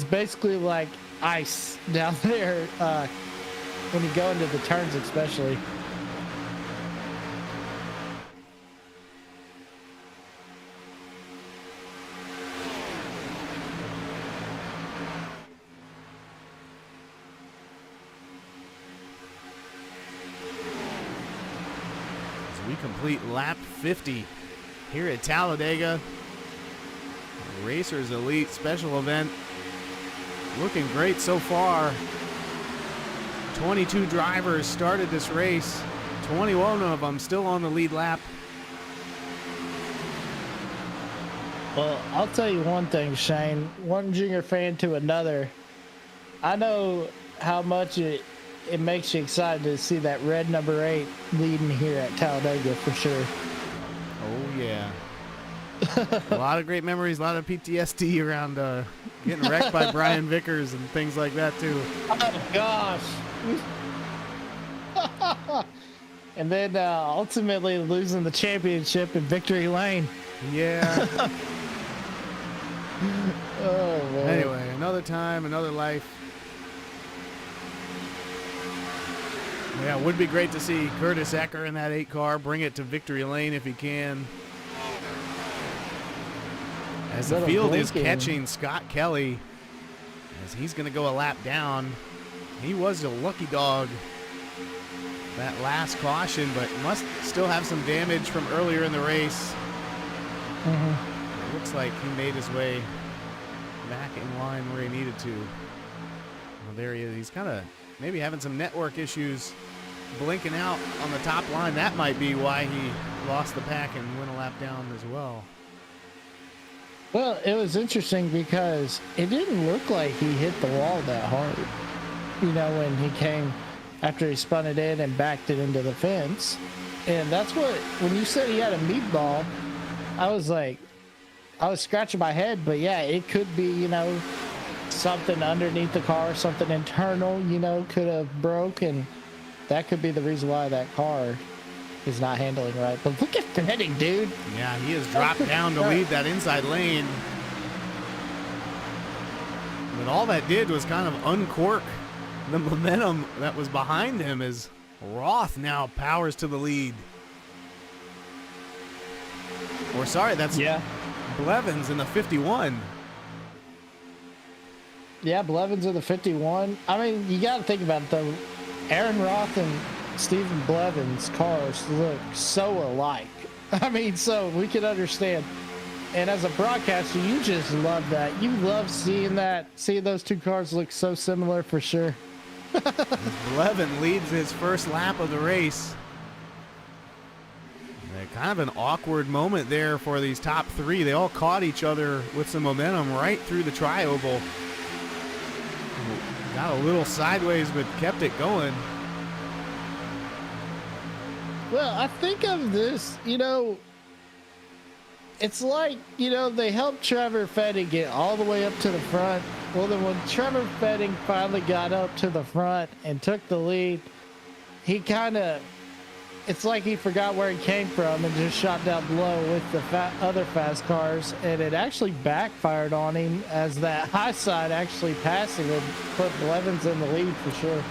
basically like ice down there when you go into the turns especially. We complete lap 50 here at Talladega. Racers Elite special event. Looking great so far. 22 drivers started this race. 21 of them still on the lead lap. Well, I'll tell you one thing, Shane. One Junior fan to another. I know how much it makes you excited to see that red number 8 leading here at Talladega for sure. Oh, yeah. A lot of great memories, a lot of PTSD around getting wrecked by Brian Vickers and things like that, too. Oh, gosh. And then ultimately losing the championship in victory lane. Yeah. Oh, man. Anyway, another time, another life. Yeah, it would be great to see Curtis Ecker in that 8 car bring it to victory lane if he can. As the field is catching Scott Kelly, as he's going to go a lap down. He was a lucky dog that last caution, but must still have some damage from earlier in the race. It looks like he made his way back in line where he needed to. Well, there he is. He's kind of maybe having some network issues blinking out on the top line. That might be why he lost the pack and went a lap down as well. Well, it was interesting because it didn't look like he hit the wall that hard. You know, when he came after he spun it in and backed it into the fence. And that's what, when you said he had a meatball, I was like, I was scratching my head, but yeah, it could be, you know, something underneath the car, something internal, you know, could have broke, and that could be the reason why that car is not handling right. But look at Fetty, dude. Yeah, he has dropped down to lead that inside lane. But all that did was kind of uncork the momentum that was behind him as Roth now powers to the lead. Or sorry, that's Blevins in the 51. Yeah, Blevins in the 51. I mean, you got to think about it, though. Aaron Roth and Stephen Blevins' cars look so alike. I mean, so we can understand. And as a broadcaster, you just love that. You love seeing that, seeing those two cars look so similar for sure. Blevin leads his first lap of the race. Kind of an awkward moment there for these top 3. They all caught each other with some momentum right through the tri-oval. Got a little sideways, but kept it going. Well, I think of this, you know, it's like, you know, they helped Trevor Fetting get all the way up to the front. Well, then when Trevor Fetting finally got up to the front and took the lead, he kind of, it's like he forgot where he came from and just shot down below with the other fast cars, and it actually backfired on him as that high side actually passed him and put Blevins in the lead for sure.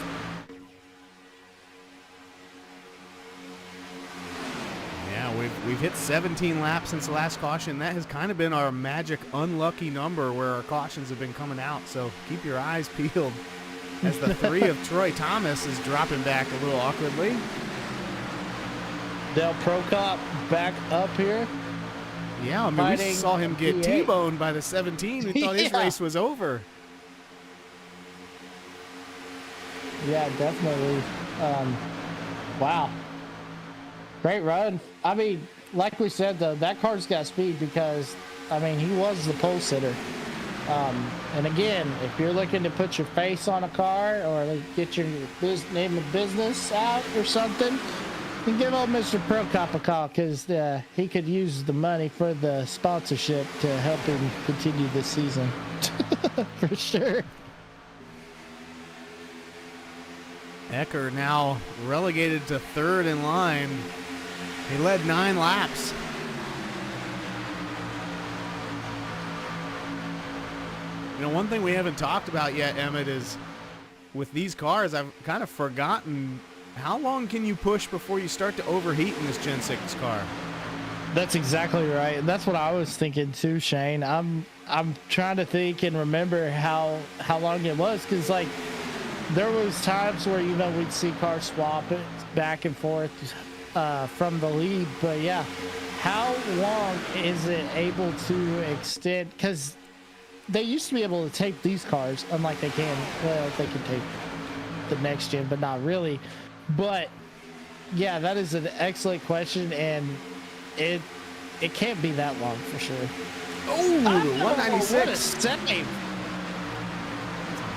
Yeah, we've hit 17 laps since the last caution. That has kind of been our magic unlucky number where our cautions have been coming out, so keep your eyes peeled as the 3 of Troy Thomas is dropping back a little awkwardly. Del Prokop back up here. Yeah, I mean, we Fighting saw him get P8. T-boned by the 17. We thought his Yeah. race was over. Yeah, definitely. Wow. Great run. I mean, like we said, though, that car's got speed because, I mean, he was the pole sitter. And again, if you're looking to put your face on a car or like get your name of business out or something, you give old Mr. Prokop a call because he could use the money for the sponsorship to help him continue this season. For sure. Ecker now relegated to third in line. He led 9 laps. You know, one thing we haven't talked about yet, Emmett, is with these cars, I've kind of forgotten how long can you push before you start to overheat in this Gen 6 car? That's exactly right. That's what I was thinking too, Shane. I'm trying to think and remember how long it was, because like there was times where, you know, we'd see cars swap it back and forth from the lead, but yeah, how long is it able to extend? Because they used to be able to tape these cars, unlike they can tape the next gen, but not really. But yeah, that is an excellent question, and it can't be that long for sure. Oh, Oh, 196. what a save.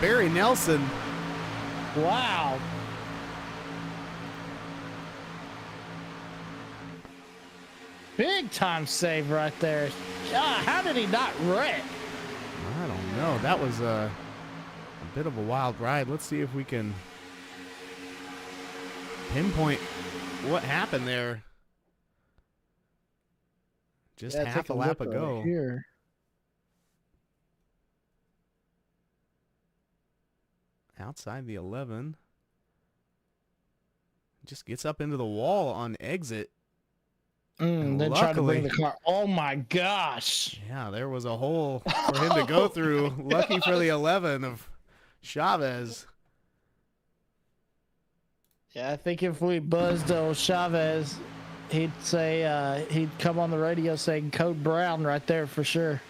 Barry Nelson. Wow. Big time save right there. How did he not wreck? I don't know. That was a bit of a wild ride. Let's see if we can pinpoint what happened there. Just Yeah, half take a lap look ago. right here. Outside the 11. Just gets up into the wall on exit. Then try to bring luckily- the car. Oh my gosh. Yeah, there was a hole for him to go through. Lucky for the 11 of Chavez. Yeah, I think if we buzzed old Chavez, he'd say he'd come on the radio saying Code Brown right there for sure.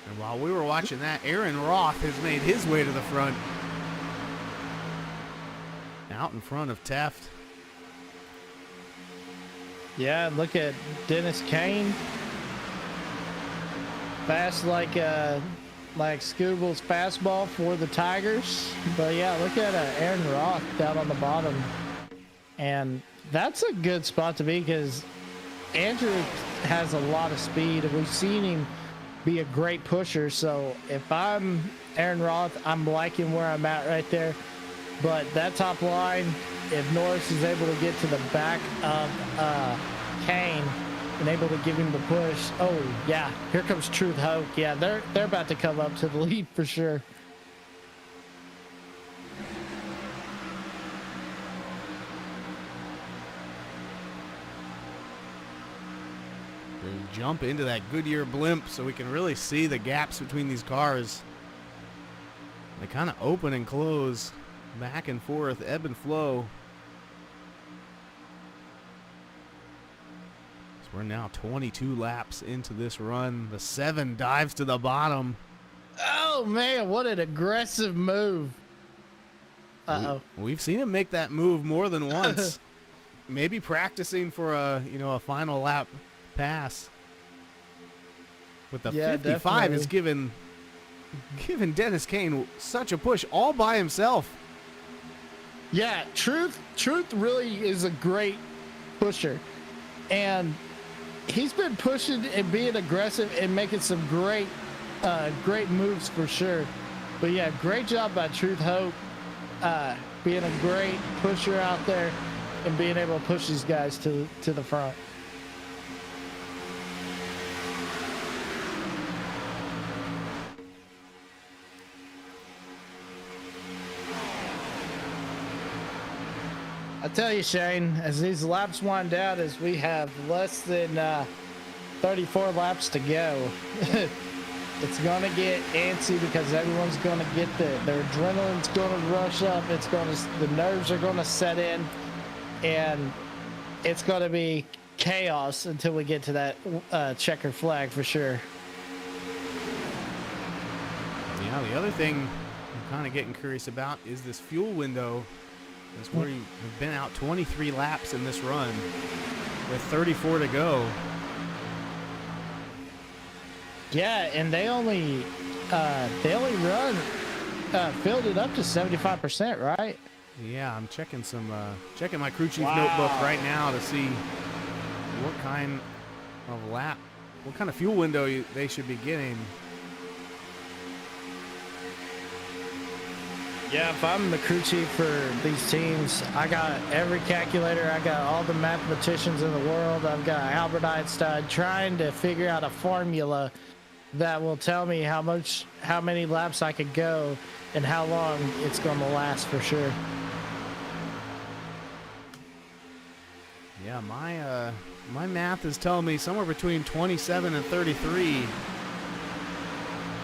And while we were watching that, Aaron Roth has made his way to the front. Out in front of Taft. Yeah, look at Dennis Kane. Fast like Scooble's fastball for the Tigers. But yeah, look at Aaron Roth down on the bottom. And that's a good spot to be because Andrew has a lot of speed, and we've seen him be a great pusher. So if I'm Aaron Roth, I'm liking where I'm at right there. But that top line, if Norris is able to get to the back of Kane and able to give him the push, oh yeah, here comes Truth Hope. Yeah, they're about to come up to the lead for sure. They jump into that Goodyear blimp so we can really see the gaps between these cars. They kind of open and close, back and forth, ebb and flow. So we're now 22 laps into this run. The 7 dives to the bottom. Oh man, what an aggressive move. Uh-oh. We've seen him make that move more than once. Maybe practicing for a final lap pass. With the 55 is giving Dennis Kane such a push all by himself. Yeah, Truth really is a great pusher. And he's been pushing and being aggressive and making some great moves for sure. But yeah, great job by Truth Hope, being a great pusher out there and being able to push these guys to the front. I tell you, Shane, as these laps wind down, as we have less than 34 laps to go, it's gonna get antsy because everyone's gonna get their adrenaline's gonna rush up. The nerves are gonna set in, and it's going to be chaos until we get to that checker flag for sure. Yeah, the other thing I'm kind of getting curious about is this fuel window. That's where you've been out 23 laps in this run with 34 to go. Yeah, and they only run filled it up to 75%, right? Yeah, I'm checking checking my crew chief notebook right now to see what kind of fuel window they should be getting. Yeah, if I'm the crew chief for these teams, I got every calculator, I got all the mathematicians in the world, I've got Albert Einstein trying to figure out a formula that will tell me how many laps I could go and how long it's going to last for sure. Yeah, my math is telling me somewhere between 27 and 33.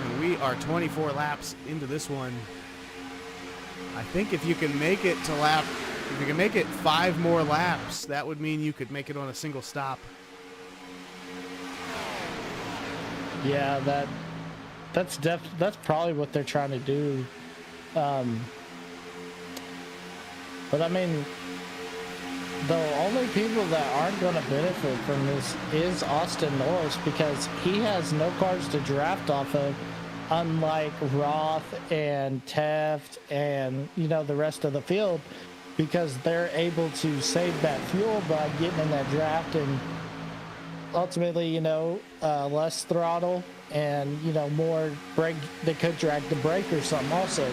And we are 24 laps into this one. I think if you can make it if you can make it 5 more laps, that would mean you could make it on a single stop. Yeah, that's probably what they're trying to do. But I mean, the only people that aren't going to benefit from this is Austin Norris, because he has no cars to draft off of, unlike Roth and Teft and, the rest of the field, because they're able to save that fuel by getting in that draft and ultimately, less throttle and, more brake. They could drag the brake or something also.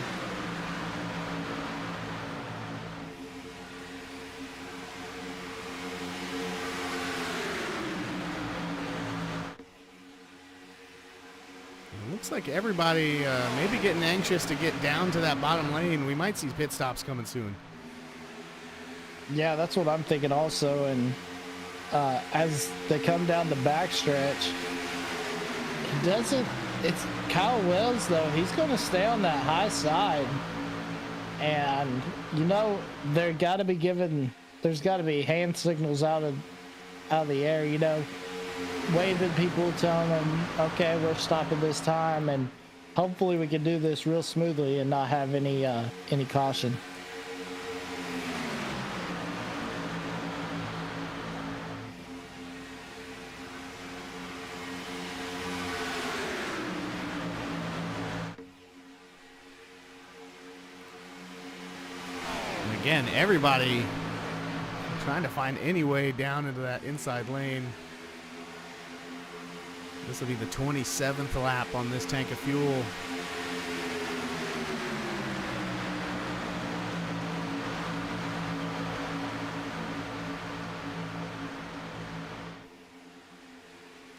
Looks like everybody maybe getting anxious to get down to that bottom lane. We might see pit stops coming soon. Yeah, that's what I'm thinking also. And as they come down the backstretch, it's Kyle Wells, though. He's going to stay on that high side. And, there's got to be hand signals out of the air, waving people, telling them, okay, we're stopping this time, and hopefully we can do this real smoothly and not have any caution. And again, everybody trying to find any way down into that inside lane. This will be the 27th lap on this tank of fuel.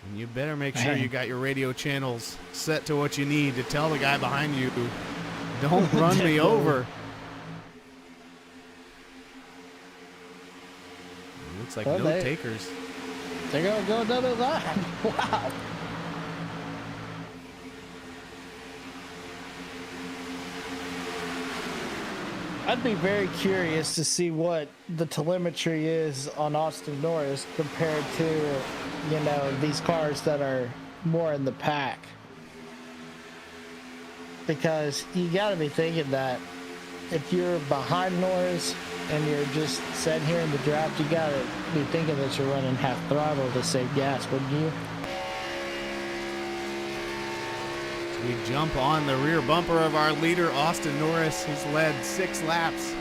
And you better make sure you got your radio channels set to what you need to tell the guy behind you, don't run me over. It looks like no takers. They're going to go another line. Wow. I'd be very curious to see what the telemetry is on Austin Norris compared to, these cars that are more in the pack. Because you got to be thinking that if you're behind Norris and you're just sitting here in the draft, you got to be thinking that you're running half throttle to save gas, wouldn't you? We jump on the rear bumper of our leader, Austin Norris, who's led 6 laps.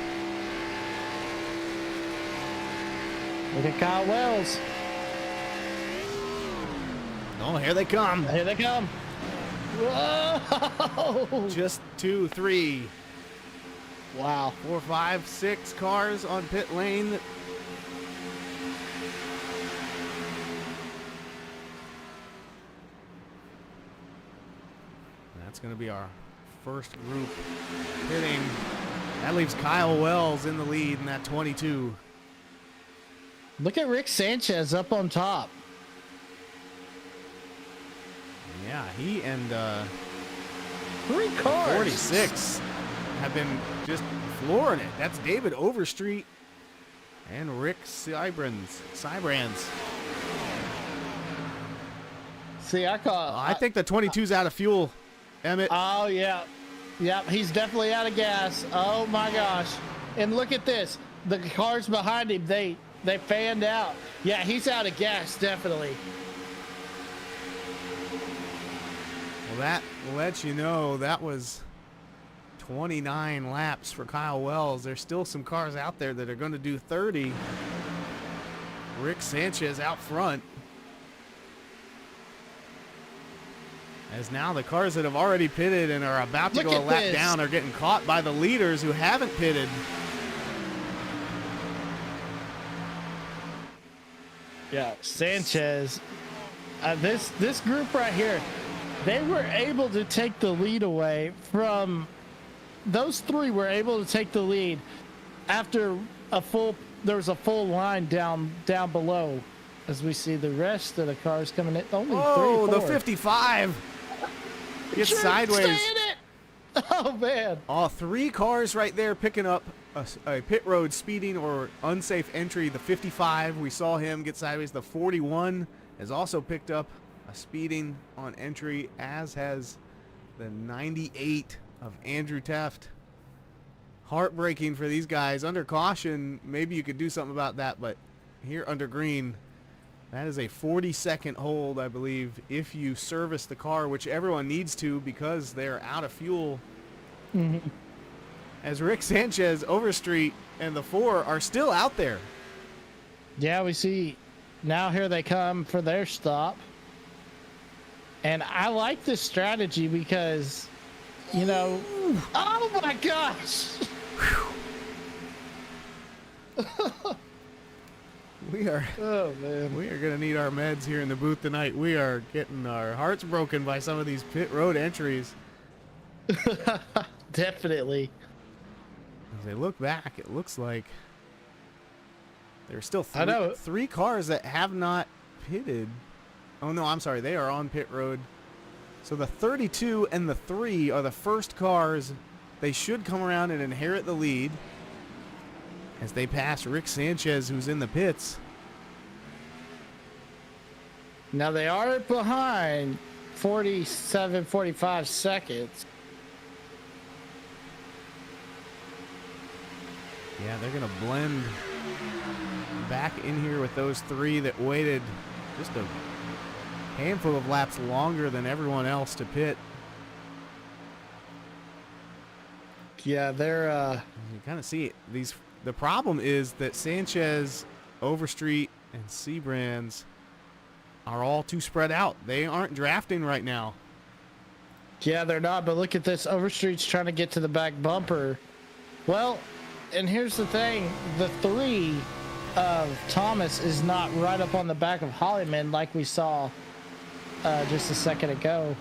Look at Kyle Wells. Oh, here they come. Here they come. Whoa! Just 2, 3. Wow. 4, 5, 6 cars on pit lane. That's going to be our first group pitting. That leaves Kyle Wells in the lead in that 22. Look at Rick Sanchez up on top. Yeah, he and 3 cars. 46 have been just flooring it. That's David Overstreet And Rick Cybrands. See, I think the 22's out of fuel, Emmett. Oh, yeah. Yep, he's definitely out of gas. Oh, my gosh. And look at this. The cars behind him, they fanned out. Yeah, he's out of gas, definitely. Well, that lets you know that was 29 laps for Kyle Wells. There's still some cars out there that are going to do 30. Rick Sanchez out front. As now the cars that have already pitted and are about to go a lap down are getting caught by the leaders who haven't pitted. Yeah, Sanchez. This group right here, they were able to take the lead away from. Those three were able to take the lead after there was a full line down below. As we see the rest of the cars coming in, only the 55 gets sideways. Stay in it. Oh man! All three cars right there picking up a pit road speeding or unsafe entry. The 55, we saw him get sideways. The 41 has also picked up a speeding on entry, as has the 98 of Andrew Teft. Heartbreaking for these guys. Under caution, maybe you could do something about that, but here under green, that is a 40-second hold, I believe, if you service the car, which everyone needs to because they're out of fuel. Mm-hmm. As Rick Sanchez, Overstreet, and the 4 are still out there. Yeah, we see now here they come for their stop. And I like this strategy because, oh my gosh! Oh man, we are going to need our meds here in the booth tonight. We are getting our hearts broken by some of these pit road entries. Definitely. As they look back, it looks like there's still three cars that have not pitted. Oh no, I'm sorry, they are on pit road. So the 32 and the 3 are the first cars. They should come around and inherit the lead as they pass Rick Sanchez, who's in the pits. Now they are behind 45 seconds. Yeah, they're going to blend back in here with those 3 that waited just a handful of laps longer than everyone else to pit. Yeah, they're you kind of see it. The problem is that Sanchez, Overstreet, and Cybrands are all too spread out. They aren't drafting right now. Yeah, they're not, but look at this. Overstreet's trying to get to the back bumper. Well, and here's the thing. The 3 of Thomas is not right up on the back of Hollyman like we saw just a second ago.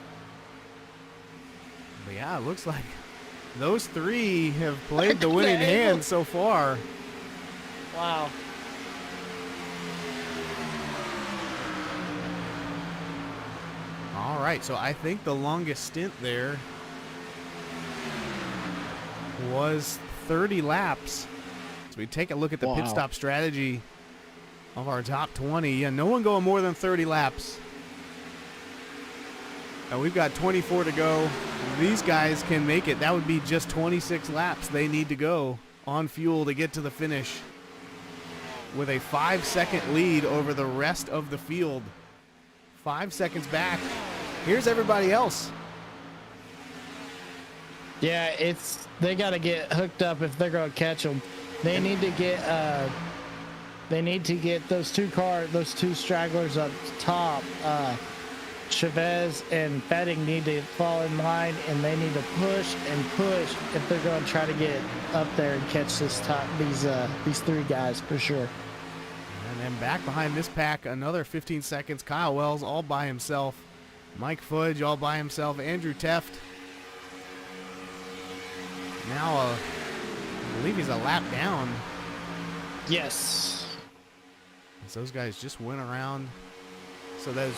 But yeah, it looks like those 3 have played the winning hand so far. Wow. All right, so I think the longest stint there was 30 laps. So we take a look at the pit stop strategy of our top 20. Yeah, no one going more than 30 laps. And we've got 24 to go. These guys can make it. That would be just 26 laps they need to go on fuel to get to the finish with a 5-second lead over the rest of the field. 5 seconds back. Here's everybody else. Yeah, they got to get hooked up if they're going to catch them. They need to get those two stragglers up top. Chavez and Fetting need to fall in line, and they need to push and push if they're going to try to get up there and catch these 3 guys for sure. And then back behind this pack, another 15 seconds. Kyle Wells all by himself. Mike Fudge all by himself. Andrew Teft. Now, I believe he's a lap down. Yes. As those guys just went around. So those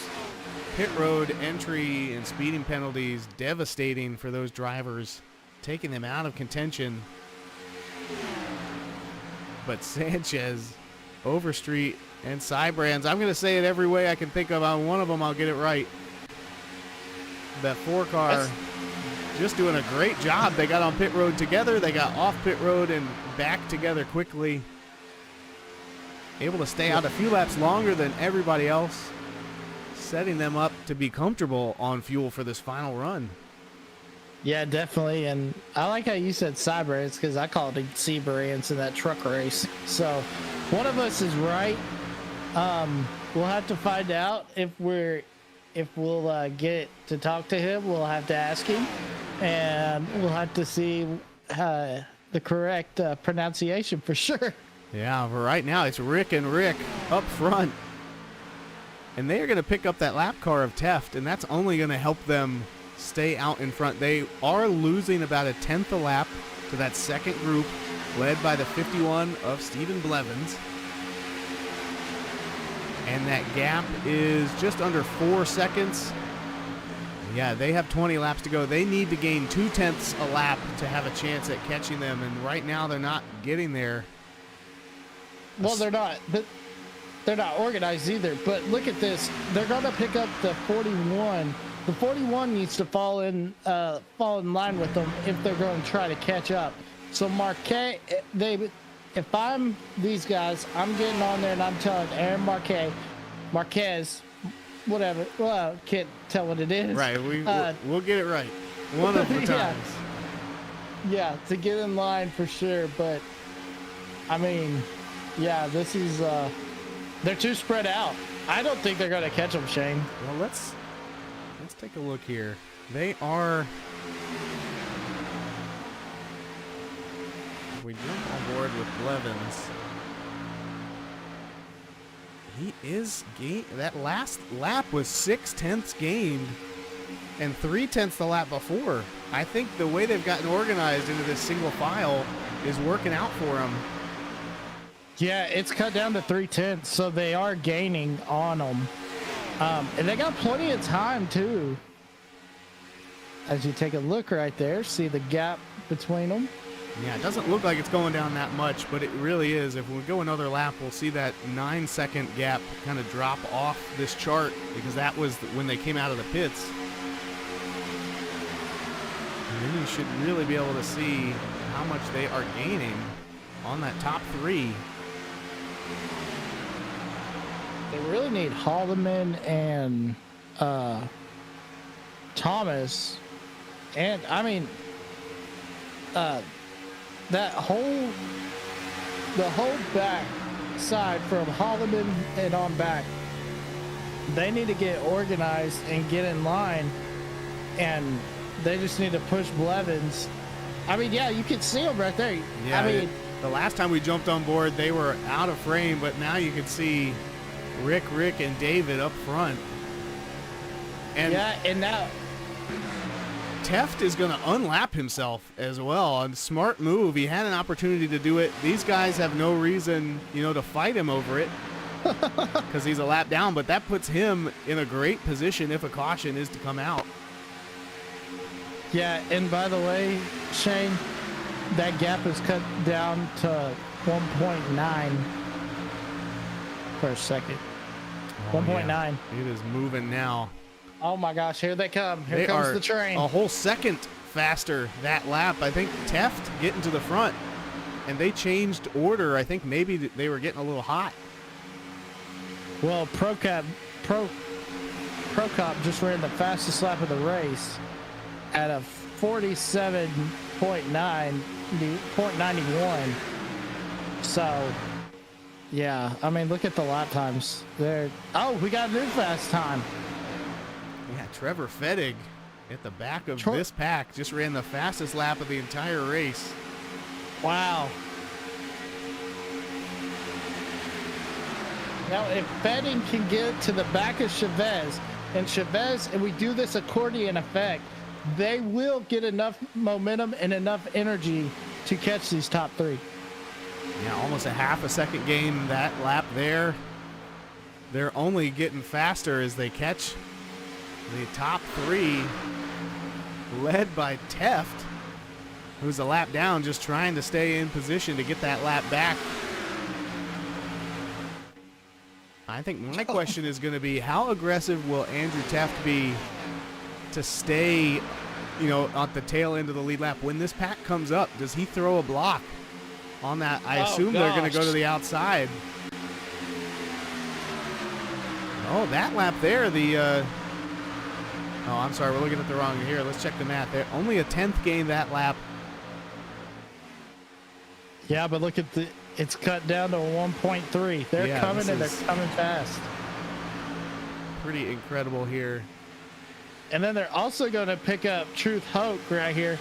pit road entry and speeding penalties, devastating for those drivers, taking them out of contention. But Sanchez Overstreet, and Cybrands. I'm going to say it every way I can think of. On one of them, I'll get it right. That 4-car just doing a great job. They got on pit road together. They got off pit road and back together quickly. Able to stay out a few laps longer than everybody else, setting them up to be comfortable on fuel for this final run. Yeah, definitely. And I like how you said Cybrands because I called it Cybrands in that truck race. So one of us is right. We'll have to find out if we'll get to talk to him. We'll have to ask him, and we'll have to see the correct pronunciation for sure. Yeah, for right now, it's Rick and Rick up front. And they are going to pick up that lap car of Teft, and that's only going to help them stay out in front. They are losing about a tenth a lap to that second group, led by the 51 of Stephen Blevins. And that gap is just under 4 seconds. Yeah, they have 20 laps to go. They need to gain 2/10 a lap to have a chance at catching them, and right now they're not getting there. Well, they're not, but they're not organized either. But look at this. They're going to pick up the 41. The 41 needs to fall in line with them if they're going to try to catch up. So Marquez, if I'm these guys, I'm getting on there and I'm telling Aaron Marquez, whatever. Well, can't tell what it is. Right, we'll get it right. One of the times. Yeah, to get in line for sure. But I mean, yeah, this is they're too spread out. I don't think they're gonna catch them, Shane. Well, let's take a look here. They are. If we jump on board with Blevins, he is that last lap was 6/10 gained, and 3/10 the lap before. I think the way they've gotten organized into this single file is working out for them. Yeah, it's cut down to 3/10, so they are gaining on them. And they got plenty of time, too. As you take a look right there, see the gap between them? Yeah, it doesn't look like it's going down that much, but it really is. If we go another lap, we'll see that 9-second gap kind of drop off this chart because that was when they came out of the pits. And then you should really be able to see how much they are gaining on that top three. They really need Haldeman and Thomas, and I mean the whole back side from Haldeman and on back. They need to get organized and get in line, and they just need to push Blevins. I mean, yeah, you can see them right there. Yeah, I mean, the last time we jumped on board, they were out of frame, but now you can see Rick, and David up front. And yeah, and now Teft is going to unlap himself as well. A smart move. He had an opportunity to do it. These guys have no reason, to fight him over it because he's a lap down, but that puts him in a great position if a caution is to come out. yeah, and by the way, Shane, that gap is cut down to 1.9 per second. 1.9. Yeah. It is moving now. Oh my gosh, here they come. Here They comes are the train. a whole second faster that lap. I think Teft getting to the front, and they changed order. I think maybe they were getting a little hot. Well, Procop just ran the fastest lap of the race at a 47.91. So, yeah, I mean, look at the lap times. We got a new fast time. Yeah, Trevor Fettig at the back of this pack just ran the fastest lap of the entire race. Wow. Now, if Fettig can get to the back of Chavez, and we do this accordion effect, they will get enough momentum and enough energy to catch these top three. Yeah, almost a half a second gain that lap there. They're only getting faster as they catch the top three, led by Teft, who's a lap down, just trying to stay in position to get that lap back. I think my question is going to be, how aggressive will Andrew Teft be to stay, at the tail end of the lead lap? When this pack comes up, does he throw a block on that? I assume they're going to go to the outside. Oh, that lap there, I'm sorry, we're looking at the wrong here. Let's check the math there. Only a 10th gain that lap. Yeah, but look at it's cut down to 1.3. They're coming and they're coming fast. Pretty incredible here. And then they're also going to pick up Truth Hoke right here.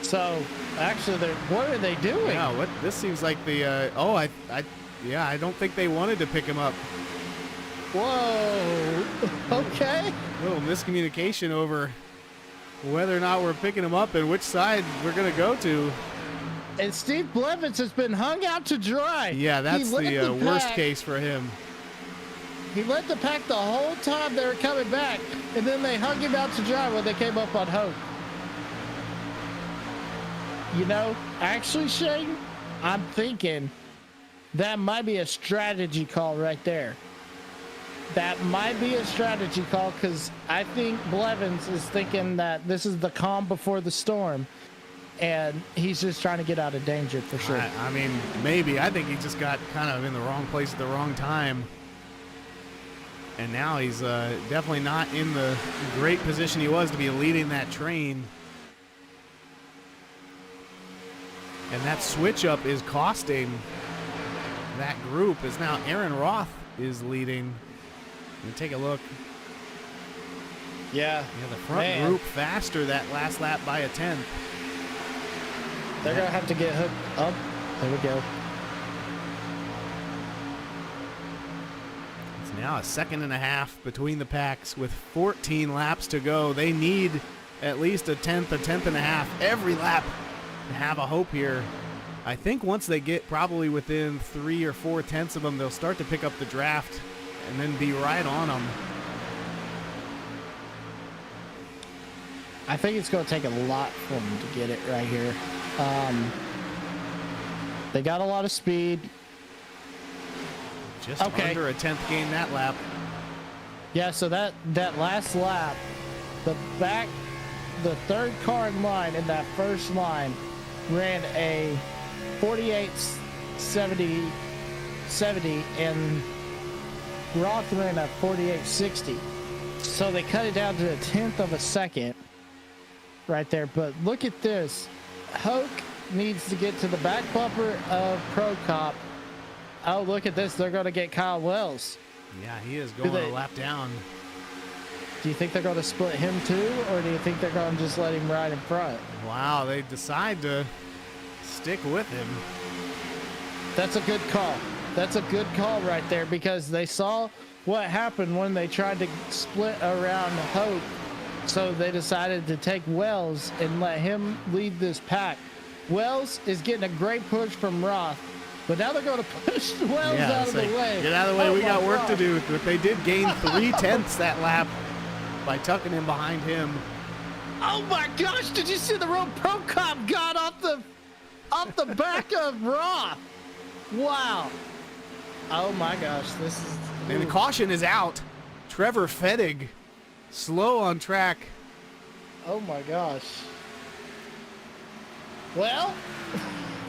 So, actually, what are they doing? Yeah, this seems like I don't think they wanted to pick him up. Whoa. Okay. A little miscommunication over whether or not we're picking him up and which side we're going to go to. And Steve Blevins has been hung out to dry. Yeah, that's the worst case for him. He led the pack the whole time they were coming back, and then they hung him out to dry when they came up on Hope. Actually, Shane, I'm thinking that might be a strategy call right there. That might be a strategy call, because I think Blevins is thinking that this is the calm before the storm, and he's just trying to get out of danger for sure. I mean, maybe. I think he just got kind of in the wrong place at the wrong time. And now he's definitely not in the great position he was to be leading that train. And that switch up is costing that group, as now Aaron Roth is leading. And take a look. Yeah, the front group faster that last lap by a 10th. They're going to have to get hooked up. There we go. It's now a second and a half between the packs with 14 laps to go. They need at least a tenth and a half every lap to have a hope here. I think once they get probably within 3 or 4 tenths of them, they'll start to pick up the draft and then be right on them. I think it's going to take a lot for them to get it right here. They got a lot of speed. Just under a 10th gain that lap. Yeah, so that last lap, the third car in line in that first line ran a 48.70 and Roth ran a 48.60. So they cut it down to a 10th of a second right there. But look at this. Hoke needs to get to the back bumper of Pro Cop. Oh, look at this. They're going to get Kyle Wells. Yeah, he is going a lap down. Do you think they're going to split him too, or do you think they're going to just let him ride in front? Wow, they decide to stick with him. That's a good call. That's a good call right there, because they saw what happened when they tried to split around Hope. So they decided to take Wells and let him lead this pack. Wells is getting a great push from Roth, but now they're going to push Wells out of the way. Get out of the way. We got work to do. But they did gain 3 tenths that lap by tucking him behind him. Oh my gosh! Did you see the road Pro Cop got off the back of Roth? Wow! Oh my gosh! This is. And the caution is out. Trevor Fettig, slow on track. Oh my gosh! Well,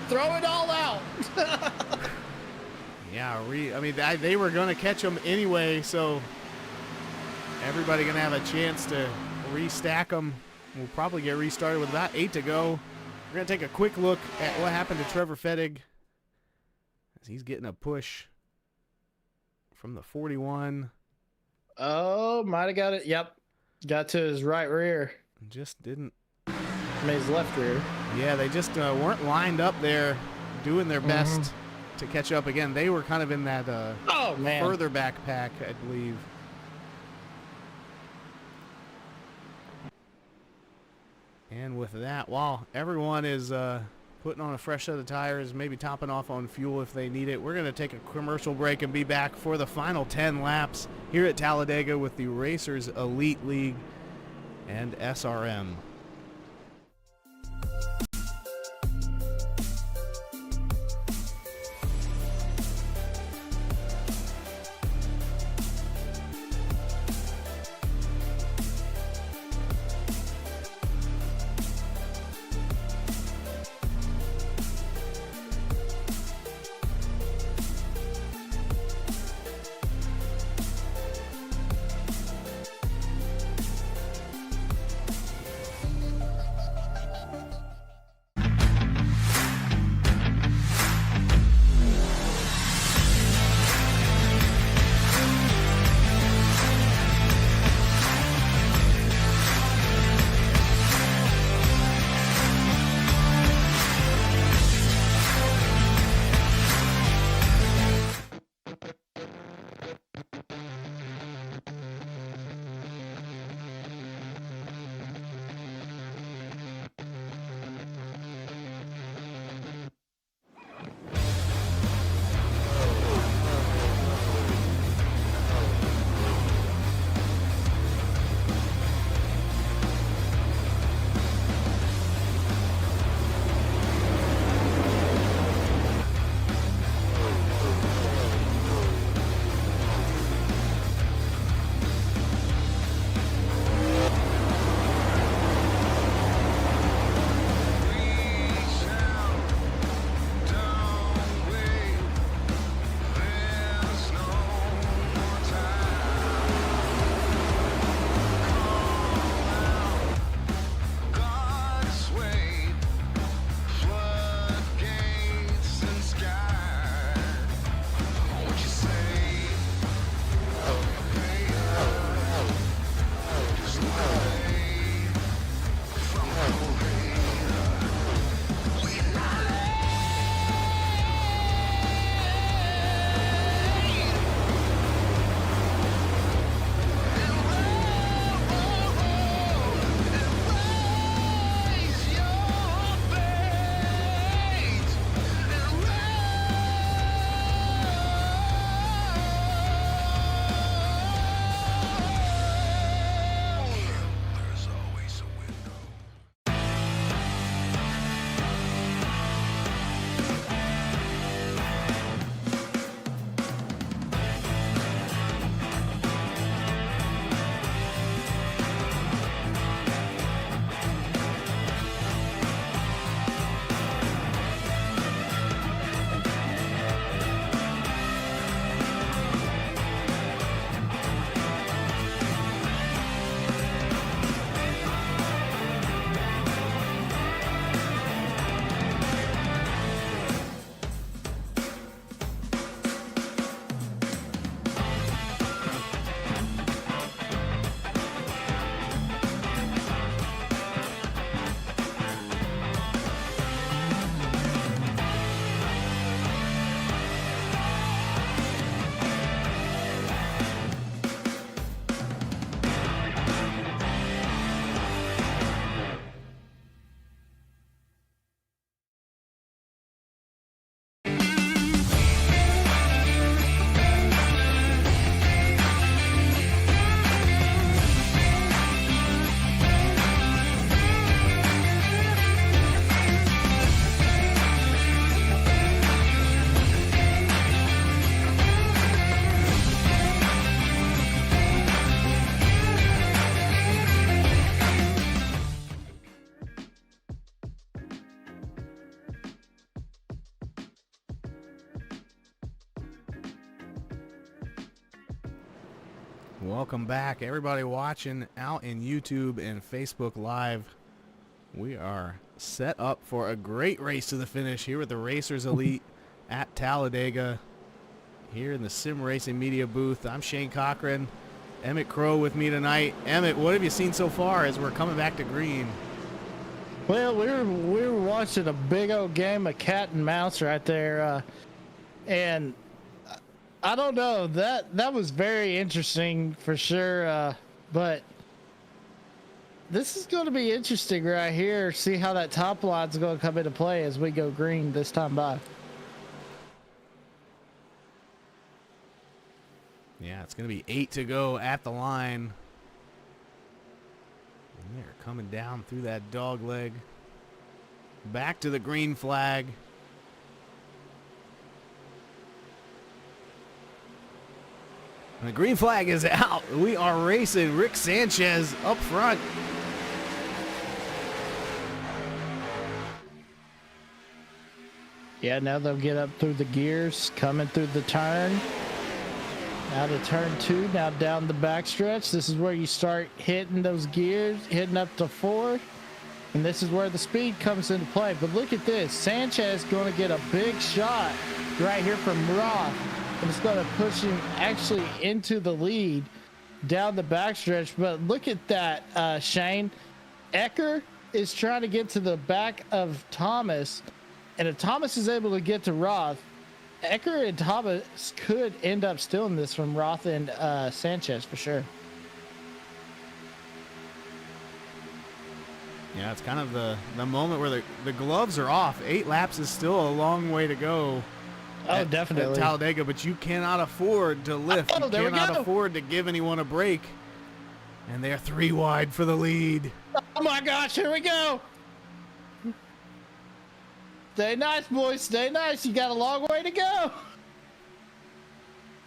throw it all out. Yeah, they were going to catch him anyway, so everybody going to have a chance to restack them. We'll probably get restarted with about 8 to go. We're going to take a quick look at what happened to Trevor Fettig as he's getting a push from the 41. Oh, might have got it. Yep. Got to his right rear. Just didn't. His left rear. Yeah, they just weren't lined up there doing their best to catch up again. They were kind of in that further back pack, I believe. And with that, while everyone is putting on a fresh set of tires, maybe topping off on fuel if they need it, we're going to take a commercial break and be back for the final 10 laps here at Talladega with the Racers Elite League and SRM. Welcome back, everybody watching out in YouTube and Facebook Live. We are set up for a great race to the finish here with the Racers Elite at Talladega. Here in the Sim Racing Media booth, I'm Shane Cochran. Emmett Crow with me tonight. Emmett, what have you seen so far as we're coming back to green? Well, we were watching a big old game of cat and mouse right there, and I don't know, that was very interesting for sure, but this is going to be interesting right here. See how that top line's going to come into play as we go green this time by. Yeah, it's going to be 8 to go at the line. And they're coming down through that dog leg. Back to the green flag. And the green flag is out. We are racing Rick Sanchez up front. Yeah, now they'll get up through the gears, coming through the turn. Now to turn 2, now down the backstretch. This is where you start hitting those gears, hitting up to 4. And this is where the speed comes into play. But look at this. Sanchez going to get a big shot right here from Roth. And it's going to push him actually into the lead down the backstretch. But look at that, Shane. Ecker is trying to get to the back of Thomas. And if Thomas is able to get to Roth, Ecker and Thomas could end up stealing this from Roth and Sanchez for sure. Yeah, it's kind of the moment where the gloves are off. 8 laps is still a long way to go. Oh, definitely. At Talladega, but you cannot afford to lift. Oh, you there we cannot go. afford to give anyone a break. And they're 3 wide for the lead. Oh my gosh, here we go. Stay nice, boys. Stay nice. You got a long way to go.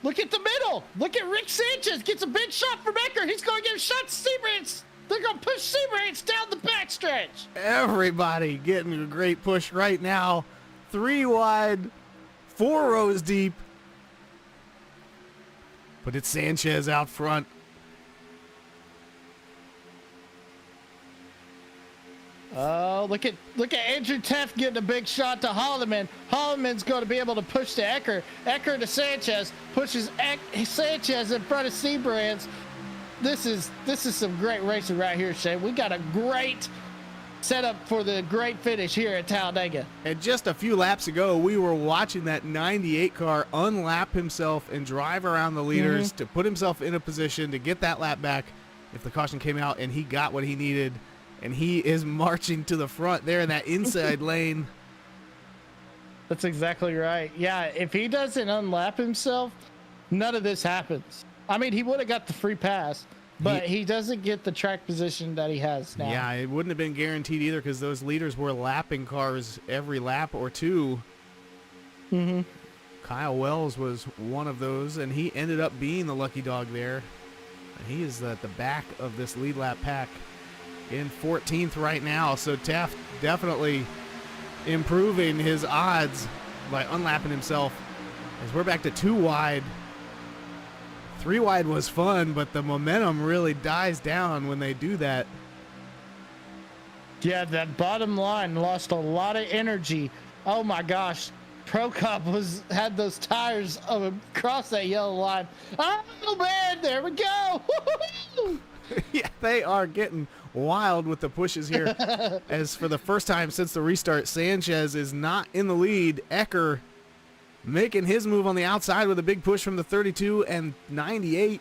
Look at the middle. Look at Rick Sanchez. Gets a big shot from Ecker. He's going to get a shot to Seabrance. They're going to push Seabrance down the backstretch. Everybody getting a great push right now. 3 wide, 4 rows deep. But it's Sanchez out front. Oh, look at Andrew Teff getting a big shot to Holloman. Holloman's going to be able to push to Ecker. Ecker to Sanchez. Pushes Sanchez in front of Seabrance. This is some great racing right here, Shane. We got a great setup for the great finish here at Talladega. And just a few laps ago, we were watching that 98 car unlap himself and drive around the leaders to put himself in a position to get that lap back if the caution came out, and he got what he needed. And he is marching to the front there in that inside lane. That's exactly right. Yeah, if he doesn't unlap himself, none of this happens. I mean, he would have got the free pass, but he doesn't get the track position that he has now. Yeah, it wouldn't have been guaranteed either because those leaders were lapping cars every lap or two. Kyle Wells was one of those, and he ended up being the lucky dog there. And he is at the back of this lead lap pack in 14th right now. So Taft definitely improving his odds by unlapping himself as we're back to 2 wide. 3 wide was fun, but the momentum really dies down when they do that. Yeah, that bottom line lost a lot of energy. Oh my gosh. Prokop had those tires across that yellow line. Oh man, there we go. Yeah, they are getting wild with the pushes here. As for the first time since the restart, Sanchez is not in the lead. Ecker making his move on the outside with a big push from the 32 and 98.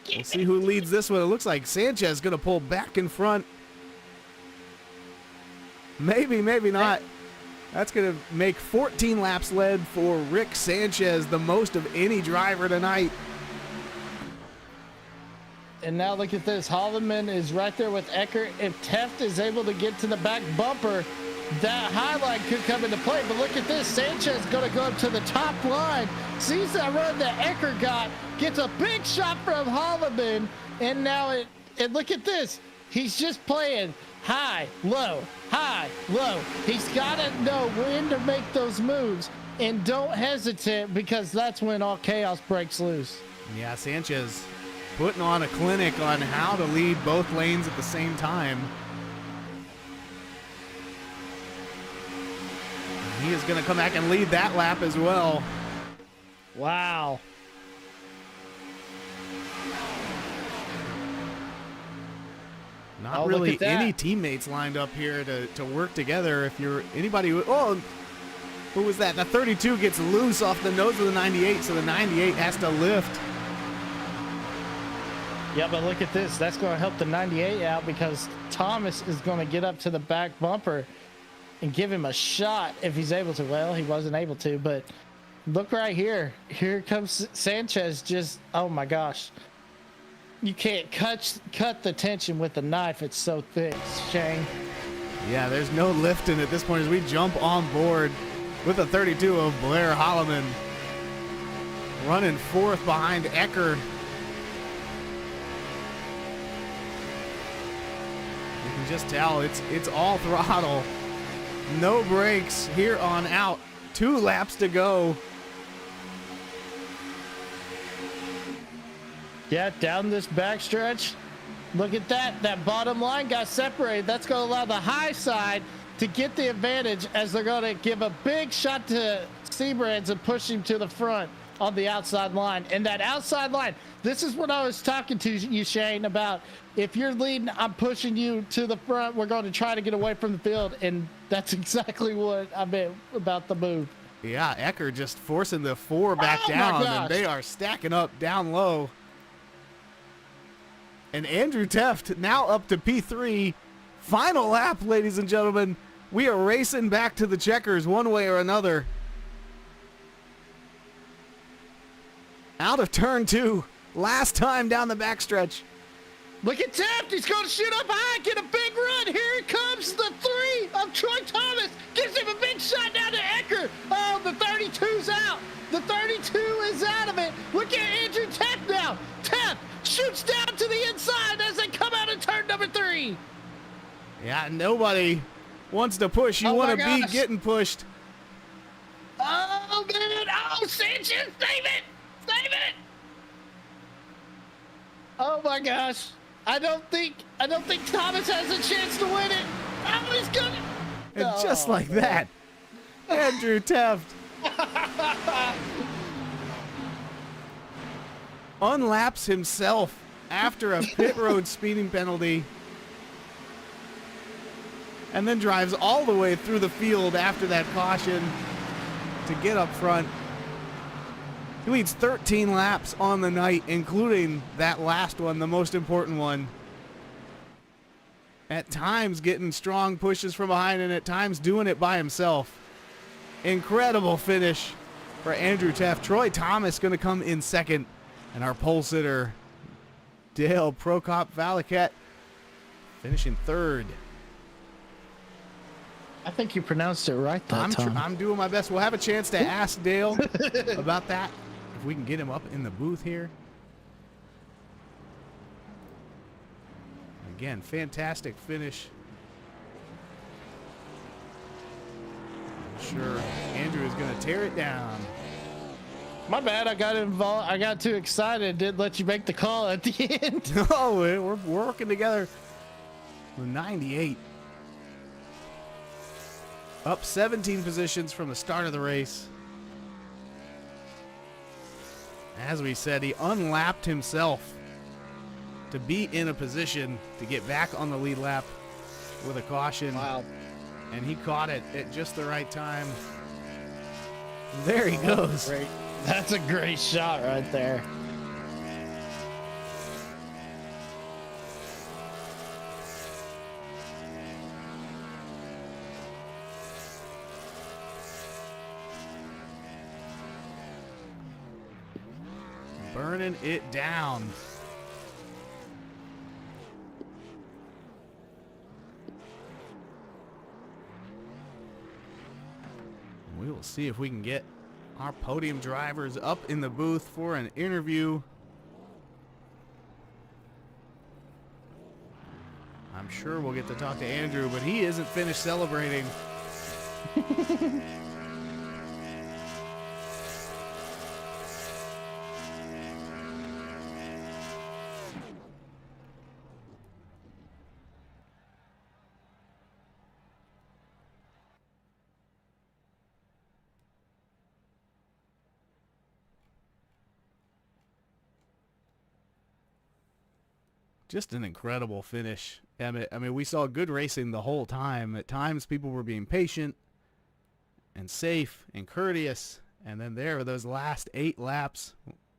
We'll see who leads this one. It looks like Sanchez is going to pull back in front. Maybe, maybe not. That's going to make 14 laps led for Rick Sanchez, the most of any driver tonight. And now look at this. Holloman is right there with Ecker. If Teft is able to get to the back bumper, that high line could come into play. But look at this. Sanchez is going to go up to the top line. Sees that run that Ecker got. Gets a big shot from Holloman. And now and look at this. He's just playing high, low, high, low. He's got to know when to make those moves. and don't hesitate because that's when all chaos breaks loose. Yeah, Sanchez putting on a clinic on how to lead both lanes at the same time. He is going to come back and lead that lap as well. Wow. Not really any teammates lined up here to work together. If you're anybody, who was that? The 32 gets loose off the nose of the 98, so the 98 has to lift. Yeah, but look at this. That's going to help the 98 out because Thomas is going to get up to the back bumper and give him a shot if he's able to. Well, he wasn't able to, but look right here. Here comes Sanchez. Just, oh my gosh. You can't cut the tension with a knife. It's so thick, Shane. Yeah, there's no lifting at this point as we jump on board with the 32 of Blair Holloman. Running fourth behind Ecker. You can just tell it's all throttle. No brakes here on out. 2 laps to go. Yeah, down this backstretch. Look at that. That bottom line got separated. That's going to allow the high side to get the advantage as they're going to give a big shot to Seabrands and push him to the front on the outside line. And that outside line, this is what I was talking to you, Shane, about. If you're leading, I'm pushing you to the front. We're going to try to get away from the field. And that's exactly what I meant about the move. Yeah, Ecker just forcing the 4 back down, and they are stacking up down low. And Andrew Teft now up to P3. Final lap, ladies and gentlemen. We are racing back to the checkers one way or another. Out of turn 2. Last time down the backstretch. Look at Teft. He's going to shoot up high, get a big run. Here comes the 3 of Troy Thomas. Gives him a big shot down to Ecker. Oh, the 32's out. The 32 is out of it. Look at Andrew Teft now. Teft shoots down to the inside as they come out of turn number 3. Yeah, nobody wants to push. You want to be getting pushed. Oh, man. Oh, Sanchez, save it. Save it. Oh, my gosh. I don't think Thomas has a chance to win it. Oh, he's gonna. And just like that, Andrew Teft unlaps himself after a pit road speeding penalty and then drives all the way through the field after that caution to get up front. He leads 13 laps on the night, including that last one, the most important one. At times getting strong pushes from behind and at times doing it by himself. Incredible finish for Andrew Teft. Troy Thomas going to come in second. And our pole sitter, Dale Prokop-Valaket, finishing third. I think you pronounced it right that time. I'm doing my best. We'll have a chance to ask Dale about that. If we can get him up in the booth here. Again, fantastic finish. I'm sure Andrew is going to tear it down. My bad. I got involved. I got too excited. Didn't let you make the call at the end. No, we're working together. The 98. Up 17 positions from the start of the race. As we said, he unlapped himself to be in a position to get back on the lead lap with a caution. Wow. And he caught it at just the right time. There he goes. Great. That's a great shot right there. Burning it down. We will see if we can get our podium drivers up in the booth for an interview. I'm sure we'll get to talk to Andrew, but he isn't finished celebrating. Just an incredible finish, Emmett. I mean, we saw good racing the whole time. At times, people were being patient and safe and courteous. And then there were those last 8 laps